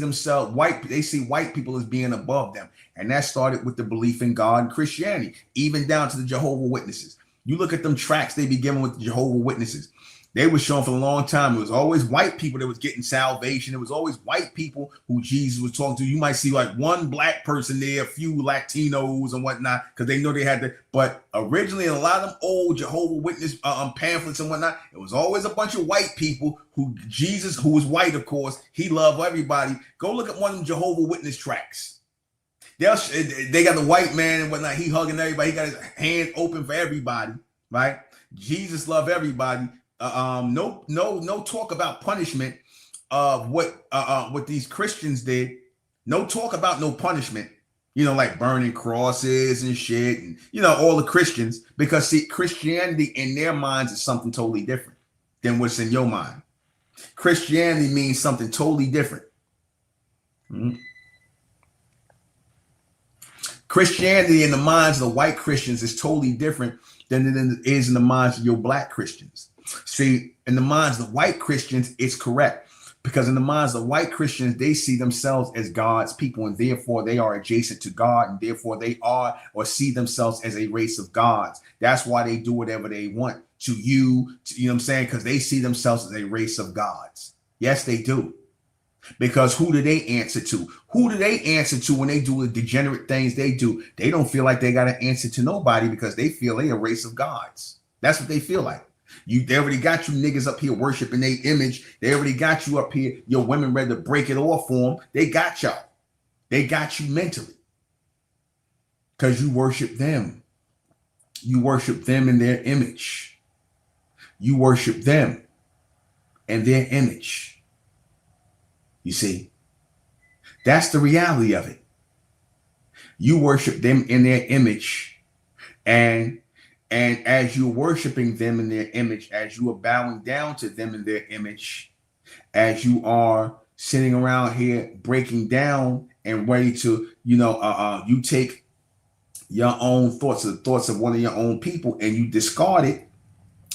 white people as being above them. And that started with the belief in God and Christianity, even down to the Jehovah's Witnesses. You look at them tracks they be giving with the Jehovah's Witnesses. They were showing for a long time. It was always white people that was getting salvation. It was always white people who Jesus was talking to. You might see like one black person there, a few Latinos and whatnot, because they know they had to. But originally, in a lot of them old Jehovah's Witness pamphlets and whatnot, it was always a bunch of white people who Jesus, who was white, of course, he loved everybody. Go look at one of them Jehovah's Witness tracks. They got the white man and whatnot. He hugging everybody. He got his hand open for everybody, right? Jesus loved everybody. No talk about punishment of what these Christians did. No talk about no punishment. You know, like burning crosses and shit, and all the Christians, because see, Christianity in their minds is something totally different than what's in your mind. Christianity means something totally different. Mm-hmm. Christianity in the minds of the white Christians is totally different than it is in the minds of your black Christians. See, in the minds of the white Christians, it's correct. Because in the minds of the white Christians, they see themselves as God's people, and therefore they are adjacent to God, and therefore they are or see themselves as a race of gods. That's why they do whatever they want to you. You know what I'm saying? Because they see themselves as a race of gods. Yes, they do. Because who do they answer to? Who do they answer to when they do the degenerate things they do? They don't feel like they got to answer to nobody because they feel they a race of gods. That's what they feel like. They already got you niggas up here worshiping their image. They already got you up here. Your women ready to break it off for them. They got y'all. They got you mentally. Because you worship them. You worship them in their image. You worship them and their image. You see, that's the reality of it. You worship them in their image, and And as you're worshiping them in their image, as you are bowing down to them in their image, as you are sitting around here breaking down and ready to, you take your own thoughts, the thoughts of one of your own people, and you discard it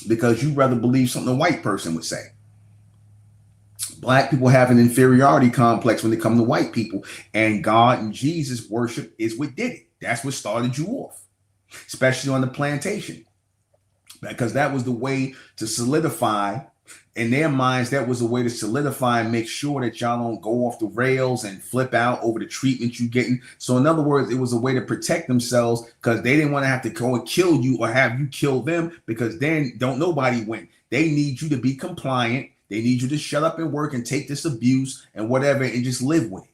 because you rather believe something a white person would say. Black people have an inferiority complex when they come to white people, and God and Jesus worship is what did it. That's what started you off, especially on the plantation, because that was the way to solidify in their minds. That was a way to solidify and make sure that y'all don't go off the rails and flip out over the treatment you're getting. So in other words, it was a way to protect themselves because they didn't want to have to go and kill you or have you kill them, because then don't nobody win. They need you to be compliant. They need you to shut up and work and take this abuse and whatever and just live with it.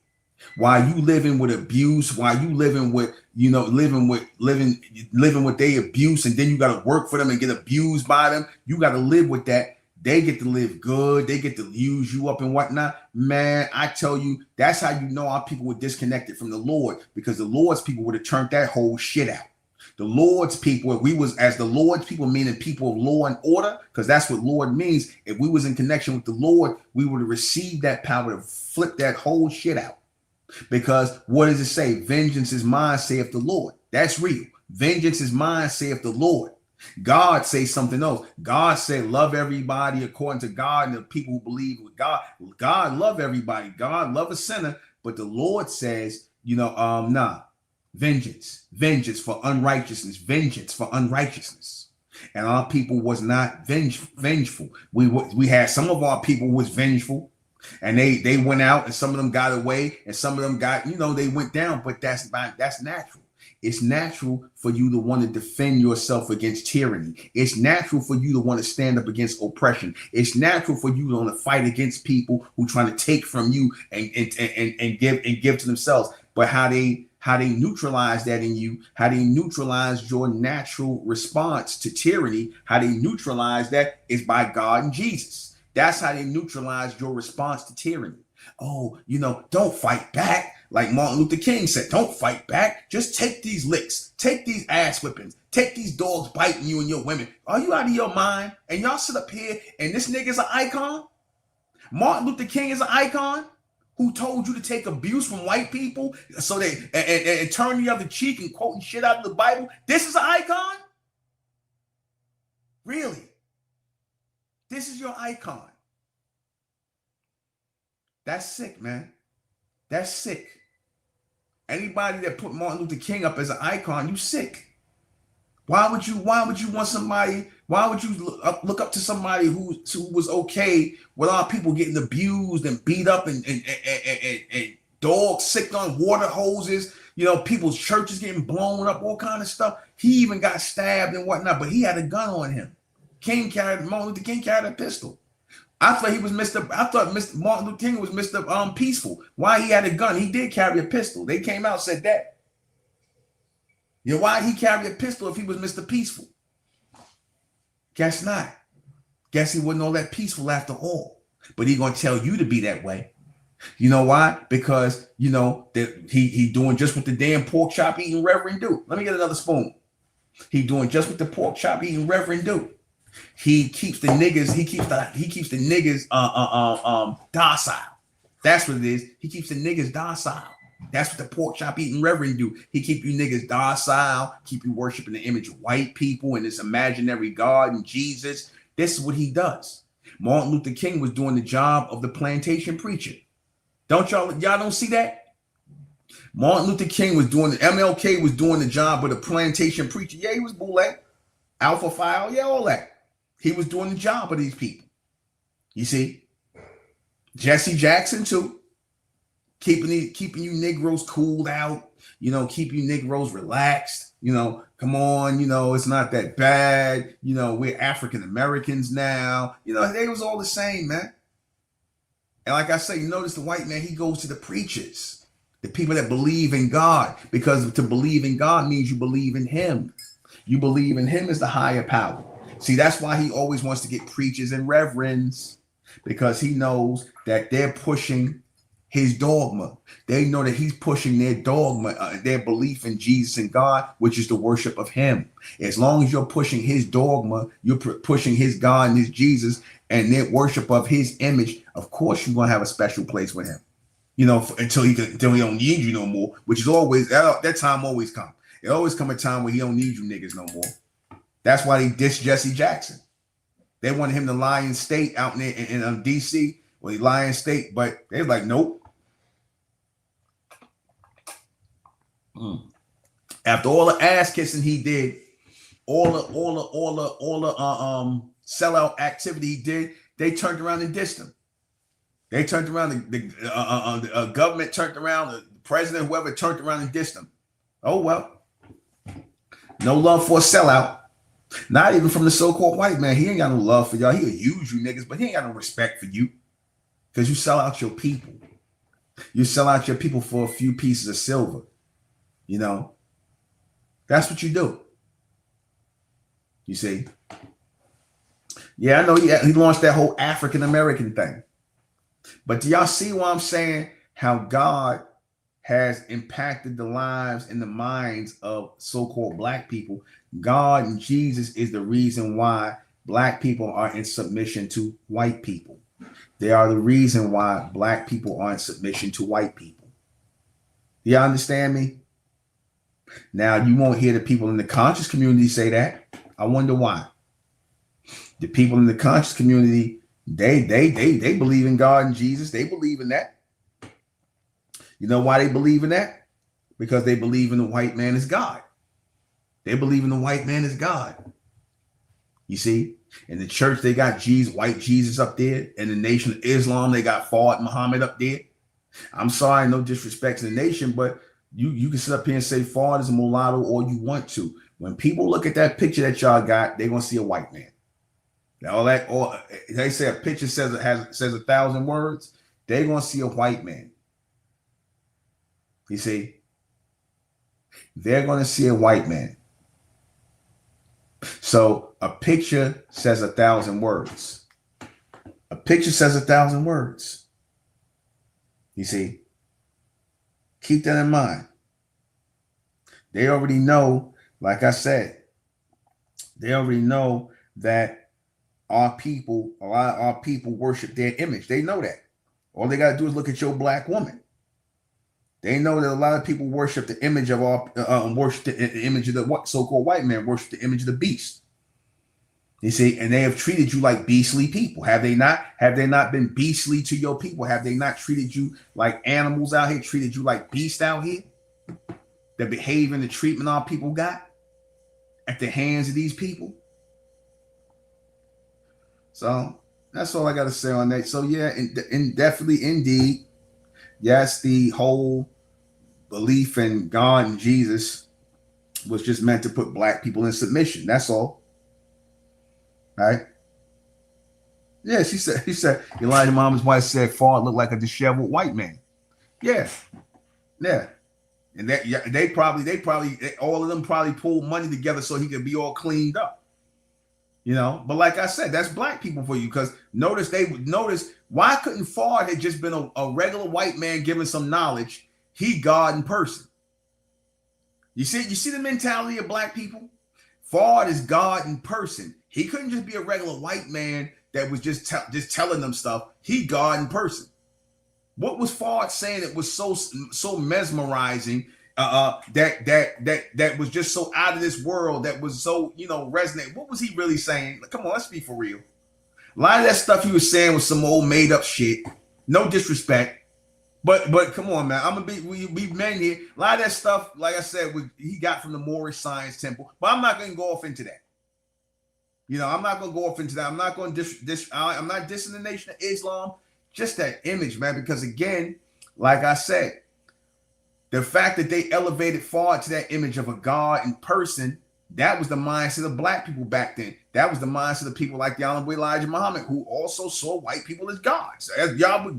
While you living with abuse, while you living with, living with their abuse, and then you got to work for them and get abused by them. You got to live with that. They get to live good. They get to use you up and whatnot. Man, I tell you, that's how you know our people were disconnected from the Lord, because the Lord's people would have turned that whole shit out. The Lord's people, if we was as the Lord's people, meaning people of law and order, because that's what Lord means. If we was in connection with the Lord, we would have received that power to flip that whole shit out. Because what does it say? Vengeance is mine, saith the Lord. That's real. Vengeance is mine, saith the Lord. God says something else. God said, love everybody according to God, and the people who believe with God. God love everybody. God love a sinner. But the Lord says, nah, vengeance for unrighteousness, vengeance for unrighteousness. And our people was not vengeful. We had some of our people was vengeful. And they went out, and some of them got away, and some of them got, they went down. But that's natural. It's natural for you to want to defend yourself against tyranny. It's natural for you to want to stand up against oppression. It's natural for you to want to fight against people who trying to take from you and give to themselves. But how they neutralize that in you, how they neutralize your natural response to tyranny, how they neutralize that is by God and Jesus. That's how they neutralize your response to tyranny. Oh, don't fight back. Like Martin Luther King said, don't fight back. Just take these licks. Take these ass whippings. Take these dogs biting you and your women. Are you out of your mind? And y'all sit up here and this nigga's an icon? Martin Luther King is an icon who told you to take abuse from white people so they and turn the other cheek and quoting shit out of the Bible. This is an icon? Really? This is your icon. That's sick, man. That's sick. Anybody that put Martin Luther King up as an icon, you sick. Why would you want somebody? Why would you look up to somebody who was okay with our people getting abused and beat up and dogs sick on water hoses? People's churches getting blown up, all kind of stuff. He even got stabbed and whatnot, but he had a gun on him. Martin Luther King carried a pistol. I thought Martin Luther King was Mr. Peaceful. Why he had a gun? He did carry a pistol. They came out and said that. Why he carry a pistol if he was Mr. Peaceful? Guess not. Guess he wasn't all that peaceful after all. But he gonna tell you to be that way. You know why? Because that he doing just what the damn pork chop eating reverend do. Let me get another spoon. He doing just what the pork chop eating reverend do. He keeps the niggas docile. That's what it is. He keeps the niggas docile. That's what the pork chop eating reverend do. He keep you niggas docile, keep you worshiping the image of white people and this imaginary God and Jesus. This is what he does. Martin Luther King was doing the job of the plantation preacher. Y'all don't see that? Martin Luther King was doing MLK was doing the job of the plantation preacher. Yeah, he was Boule, Alpha File, yeah, all that. He was doing the job of these people. You see, Jesse Jackson too, keeping you Negroes cooled out. Keeping you Negroes relaxed. Come on. It's not that bad. We're African Americans now. They was all the same, man. And like I say, you notice the white man, he goes to the preachers, the people that believe in God, because to believe in God means you believe in him. You believe in him as the higher power. See, that's why he always wants to get preachers and reverends, because he knows that they're pushing his dogma. They know that he's pushing their dogma, their belief in Jesus and God, which is the worship of him. As long as you're pushing his dogma, you're pushing his God and his Jesus and their worship of his image, of course you're going to have a special place with him. Until he don't need you no more, which is always, that time always come. It always come a time where he don't need you niggas no more. That's why they dissed Jesse Jackson. They wanted him to lie in state out in D.C. Well, he lie in state, but they was like, nope. After all the ass kissing he did, all the sellout activity he did, they turned around and dissed him. They turned around, the government turned around, the president, whoever turned around and dissed him. Oh, well. No love for a sellout. Not even from the so-called white man. He ain't got no love for y'all. He'll use you niggas, but he ain't got no respect for you. Because you sell out your people. You sell out your people for a few pieces of silver. That's what you do. You see? Yeah, I know he launched that whole African American thing. But do y'all see what I'm saying? How God has impacted the lives and the minds of so-called black people. God and Jesus is the reason why black people are in submission to white people. They are the reason why black people are in submission to white people. Do y'all understand me? Now, you won't hear the people in the conscious community say that. I wonder why. The people in the conscious community, they believe in God and Jesus. They believe in that. You know why they believe in that? Because they believe in the white man as God. They believe in the white man as God. You see? In the church, they got Jesus, white Jesus up there. In the Nation of Islam, they got Fard Muhammad up there. I'm sorry, no disrespect to the nation, but you can sit up here and say Fard is a mulatto all you want to. When people look at that picture that y'all got, they're going to see a white man. Now, they say a picture says 1,000 words. They're going to see a white man. You see? They're going to see a white man. So a picture says 1,000 words. A picture says 1,000 words. You see? Keep that in mind. They already know, like I said, they already know that a lot of our people worship their image. They know that. All they got to do is look at your black woman. They know that a lot of people worship the image of the image of the so-called white man, worship the image of the beast. You see, and they have treated you like beastly people. Have they not? Have they not been beastly to your people? Have they not treated you like animals out here, treated you like beasts out here? The behavior and the treatment our people got at the hands of these people. So that's all I got to say on that. So yeah, and definitely, indeed, yes, the whole belief in God and Jesus was just meant to put black people in submission. That's all. Right? Yeah, he said Elijah Muhammad's wife said Fard looked like a disheveled white man. Yeah. And they probably all of them probably pulled money together so he could be all cleaned up. But like I said, that's black people for you. Because notice why couldn't Fard have just been a regular white man giving some knowledge? He God in person. You see the mentality of black people? Fard is God in person. He couldn't just be a regular white man that was just telling them stuff. He God in person. What was Fard saying that was so mesmerizing? That was just so out of this world, that was so resonate. What was he really saying? Come on, let's be for real. A lot of that stuff he was saying was some old made up shit. No disrespect, but come on, man. We men here. A lot of that stuff, like I said, he got from the Moorish Science Temple. But I'm not going to go off into that. I'm not going to go off into that. I'm not going to I'm not dissing the Nation of Islam. Just that image, man. Because again, like I said, the fact that they elevated Fard to that image of a God in person, that was the mindset of black people back then. That was the mindset of people like the Honorable Elijah Muhammad, who also saw white people as gods. As y'all,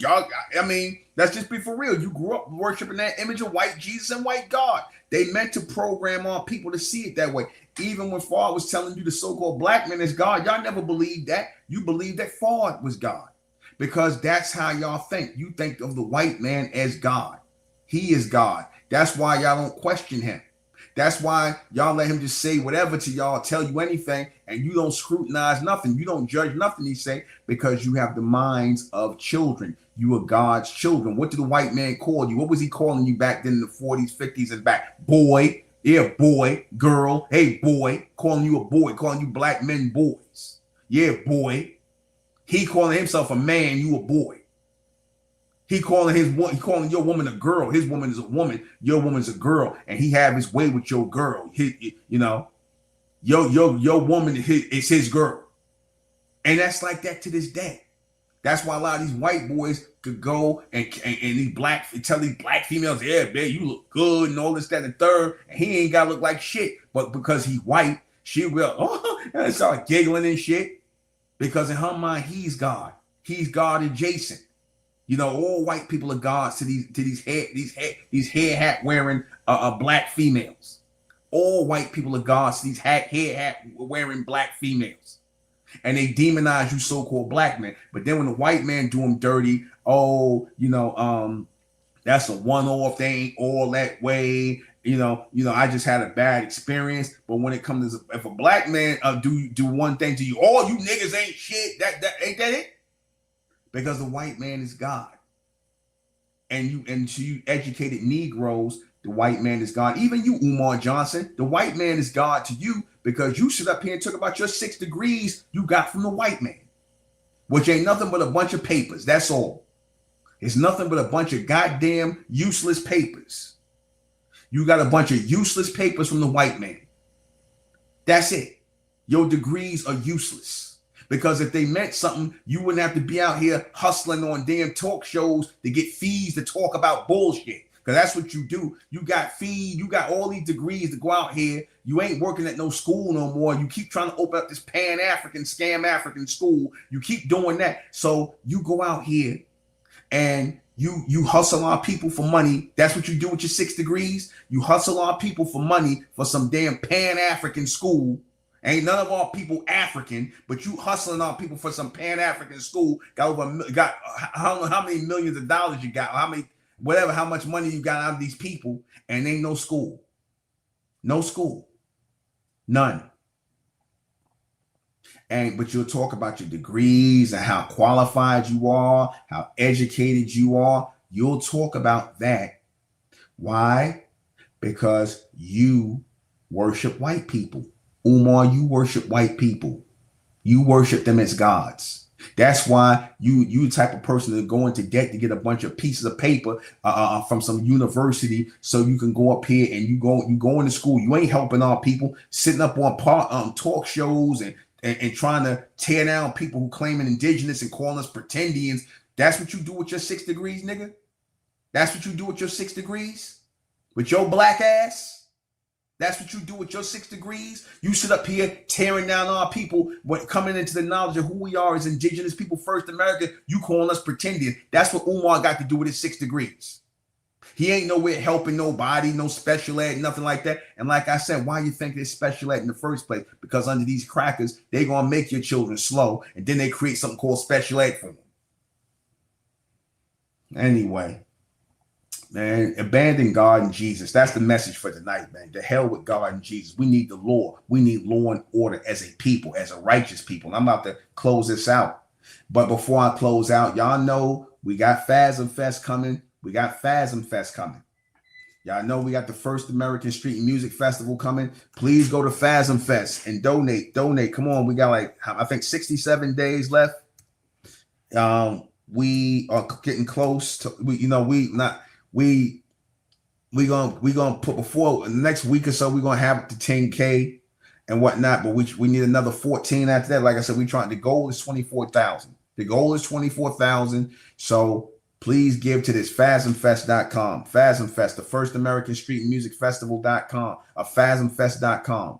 let's just be for real. You grew up worshiping that image of white Jesus and white God. They meant to program our people to see it that way. Even when Fard was telling you the so-called black man is God, y'all never believed that. You believed that Fard was God. because that's how y'all think. You think of the white man as God. He is God. That's why y'all don't question him. That's why y'all let him just say whatever to y'all, tell you anything, and you don't scrutinize nothing. You don't judge nothing he say, because you have the minds of children. You are God's children. What did the white man call you? What was he calling you back then in the 40s, 50s, and back? Boy. Yeah, boy. Girl. Hey, boy. Calling you a boy. Calling you black men boys. Yeah, boy. He calling himself a man, you a boy. He calling your woman a girl. His woman is a woman. Your woman's a girl, and he have his way with your girl. Your woman is his girl, and that's like that to this day. That's why a lot of these white boys could go and tell these black females, yeah, babe, you look good and all this, that, and the third, and he ain't gotta look like shit. But because he's white, she will and start giggling and shit. Because in her mind, he's God. He's God adjacent. All white people are gods to these hair hat wearing black females. All white people are gods to these hair hat wearing black females. And they demonize you so-called black men. But then when the white man do them dirty, that's a one-off. They ain't all that way. I just had a bad experience. But when it comes to, if a black man do one thing to you, all you niggas ain't shit. That ain't that it? Because the white man is God. And to you educated Negroes, the white man is God. Even you, Umar Johnson, the white man is God to you, because you sit up here and talk about your 6 degrees you got from the white man, which ain't nothing but a bunch of papers. That's all. It's nothing but a bunch of goddamn useless papers. You got a bunch of useless papers from the white man. That's it. Your degrees are useless. Because if they meant something, you wouldn't have to be out here hustling on damn talk shows to get fees to talk about bullshit. Because that's what you do. You got fees. You got all these degrees to go out here. You ain't working at no school no more. You keep trying to open up this Pan-African, scam African school. You keep doing that. So you go out here and you hustle our people for money. That's what you do with your 6 degrees. You hustle our people for money for some damn Pan-African school. Ain't none of our people African, but you hustling our people for some Pan-African school. I don't know how many millions of dollars you got, how much money you got out of these people, and ain't no school. No school. None. But you'll talk about your degrees and how qualified you are, how educated you are. You'll talk about that. Why? Because you worship white people. Umar, you worship white people. You worship them as gods. That's why you the type of person that go into debt to get a bunch of pieces of paper from some university, so you can go up here and you go into school. You ain't helping our people, sitting up on talk shows and trying to tear down people who claiming indigenous and calling us pretendians. That's what you do with your 6 degrees, nigga. That's what you do with your 6 degrees, with your black ass. That's what you do with your 6 degrees. You sit up here tearing down our people, when coming into the knowledge of who we are as indigenous people, first America. You calling us pretending. That's what Umar got to do with his 6 degrees. He ain't nowhere helping nobody, no special ed, nothing like that. And like I said, why you think there's special ed in the first place? Because under these crackers, they're going to make your children slow, and then they create something called special ed for them. Anyway. Man, abandon God and Jesus. That's the message for tonight, man. The hell with God and Jesus. We need the law. We need law and order as a people, as a righteous people. And I'm about to close this out. But before I close out, y'all know we got FASM Fest coming. Y'all know we got the first American Street Music Festival coming. Please go to FASM Fest and donate. Come on. We got I think 67 days left. We are getting close to, we gonna put before the next week or so, we're gonna have it to 10K and whatnot, but we need another 14 after that. Like I said, the goal is 24,000. The goal is 24,000. So please give to this FASMFest.com. FASMFest, the first American Street Music Festival.com, FASMFest.com.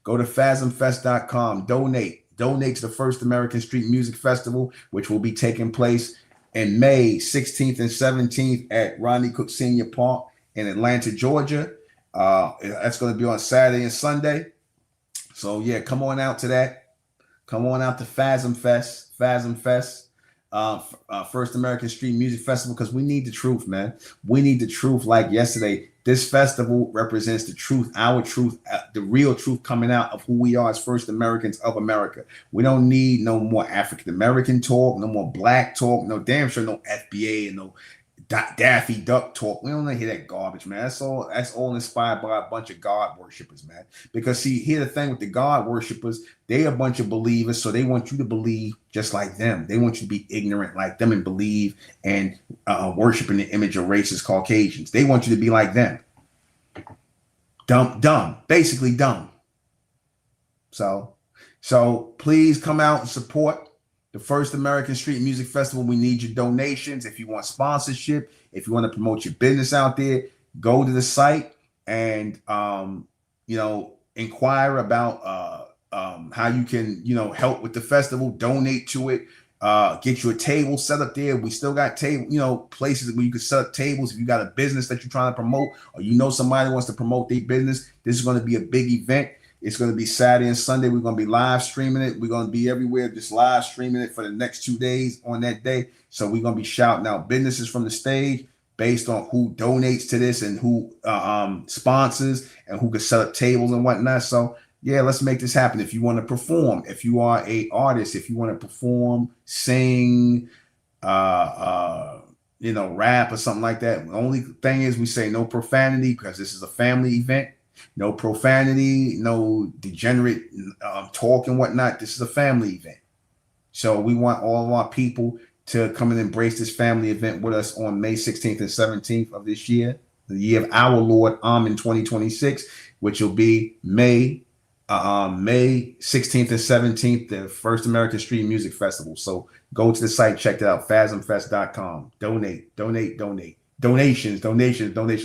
Go to FASMFest.com. Donate to the first American Street Music Festival, which will be taking place in May 16th and 17th at Rodney Cook Senior Park in Atlanta, Georgia. That's going to be on Saturday and Sunday. So yeah, come on out to that. Come on out to FASM Fest. First American Street Music Festival, because we need the truth, man. We need the truth. Like yesterday, this festival represents the truth, our truth, the real truth coming out of who we are as First Americans of America. We don't need no more African American talk, no more black talk, no damn sure no FBA and no Daffy Duck talk. We don't want to hear that garbage, man. That's all inspired by a bunch of God worshippers, man. Because see, here's the thing with the God worshippers, they a bunch of believers, so they want you to believe just like them. They want you to be ignorant like them and believe and worshiping the image of racist Caucasians. They want you to be like them. Dumb, basically dumb. So please come out and support the First American Street Music Festival. We need your donations. If you want sponsorship, if you want to promote your business out there, go to the site and inquire about how you can help with the festival, donate to it, get you a table set up there. We still got places where you can set up tables. If you got a business that you're trying to promote, or somebody wants to promote their business, this is going to be a big event. It's going to be Saturday and Sunday. We're going to be live streaming it. We're going to be everywhere, just live streaming it for the next 2 days on that day. So we're going to be shouting out businesses from the stage based on who donates to this and who sponsors and who can set up tables and whatnot. So yeah, let's make this happen. If you want to perform, if you are an artist, if you want to perform, sing, rap or something like that. The only thing is we say no profanity because this is a family event. No profanity, no degenerate talk and whatnot. This is a family event. So we want all of our people to come and embrace this family event with us on May 16th and 17th of this year, the year of our Lord, in 2026, which will be May 16th and 17th, the First American Street Music Festival. So go to the site, check it out, phasmfest.com. Donate. Donations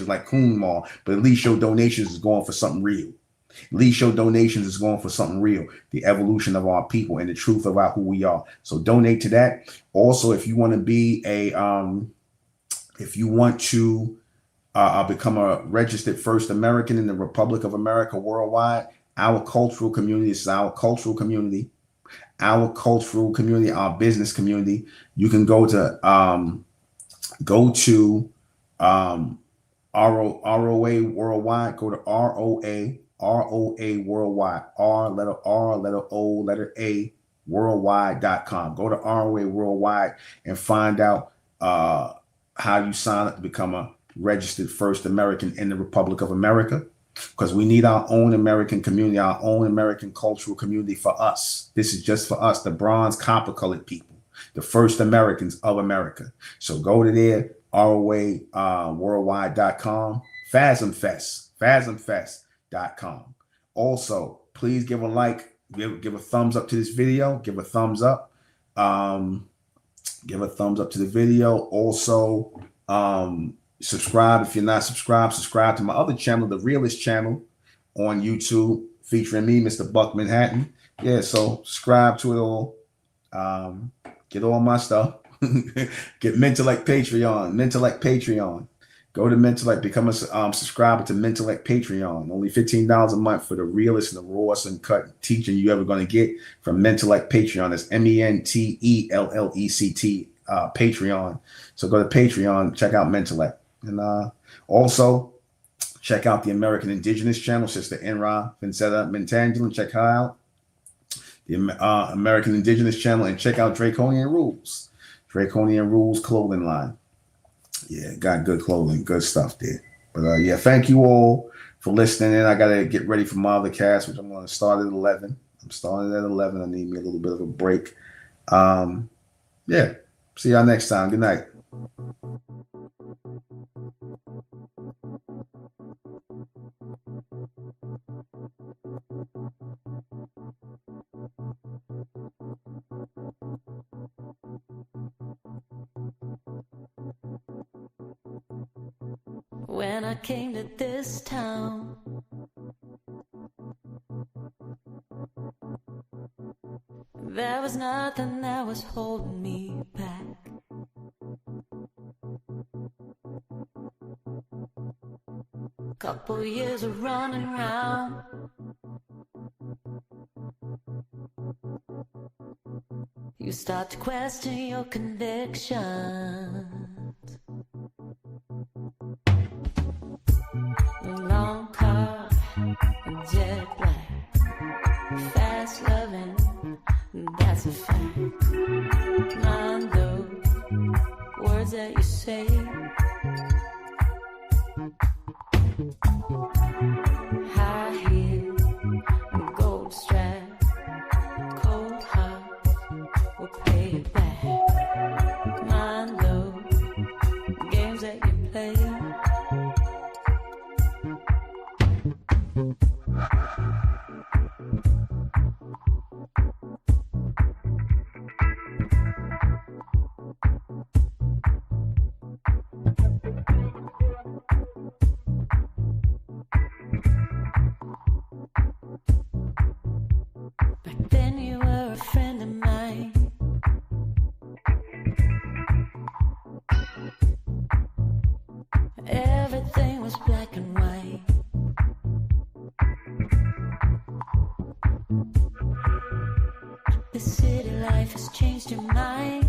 like Coon Mall, but at least your donations is going for something real. At least your donations is going for something real, the evolution of our people and the truth about who we are. So donate to that. Also, if you want to be become a registered First American in the Republic of America worldwide, our cultural community, this is our cultural community, our business community. You can go to ROA Worldwide. Go to ROA Worldwide. Letter O, letter A, worldwide.com. Go to ROA Worldwide and find out how you sign up to become a registered First American in the Republic of America. Because we need our own American community, our own American cultural community for us. This is just for us, the bronze, copper colored people, the First Americans of America. So go to there, ROA worldwide.com, phasmfest.com. Also, please give a like, give a thumbs up to this video, give a thumbs up to the video. Also, subscribe if you're not subscribed. Subscribe to my other channel, The Realist Channel on YouTube, featuring me, Mr. Buck Manhattan. Yeah, so subscribe to it all. Get all my stuff. Get Mentellect Patreon. Go to Mentellect, become a subscriber to Mentellect Patreon. Only $15 a month for the realest and the rawest and cut teaching you ever going to get from Mentellect Patreon. That's MENTELLECT Patreon. So go to Patreon, check out Mentellect. And also check out the American Indigenous channel, Sister Enra Vincetta Mentangela. Check her out. The American Indigenous channel, and check out Draconian Rules clothing line. Yeah, got good clothing, good stuff there. But yeah, thank you all for listening in. I gotta get ready for my other cast, which I'm gonna start at 11. I'm starting at 11. I need me a little bit of a break. Yeah, see y'all next time. Good night. When I came to this town, there was nothing that was holding me back. Couple years of running around, you start to question your convictions. Long car, jet black, fast loving, that's a fact. Mind those words that you say. High heel, gold strap, cold heart will pay it back. Mind those games that you play. Back then you were a friend of mine. Everything was black and white. The city life has changed your mind.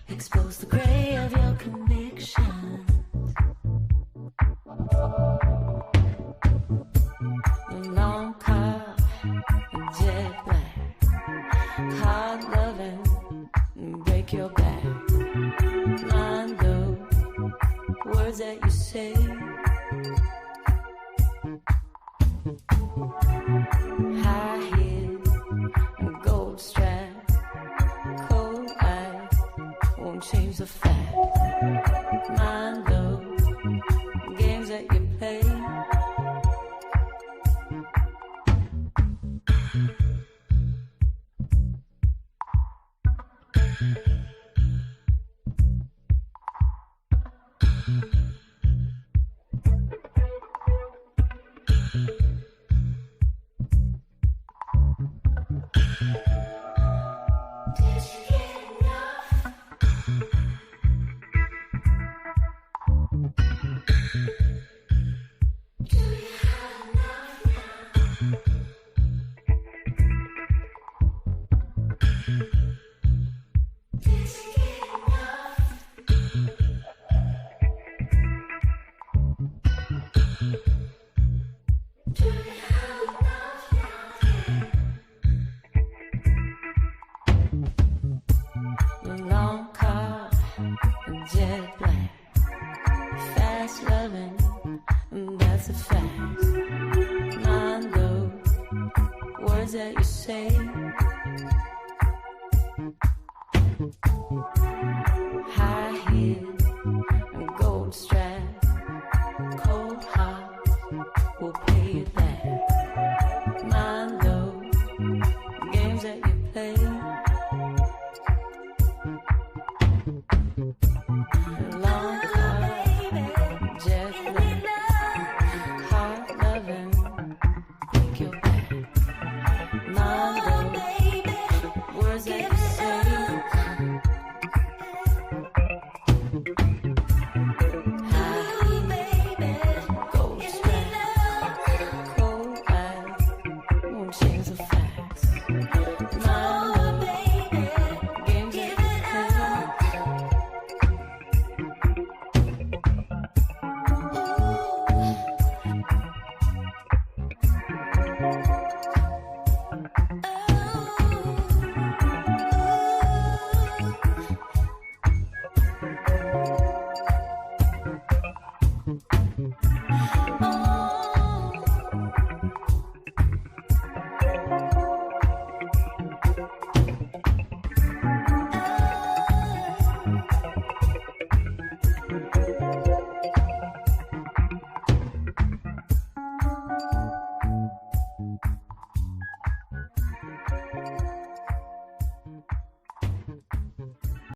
Expose the gray of your convictions. Long car, jet black, hard loving, break your back. Mind those words that you say. High heel, gold strap, cold eye, won't change the fact. Mind those games that you play. Long car, jet black, fast loving, that's a fact. Mind those words that you say.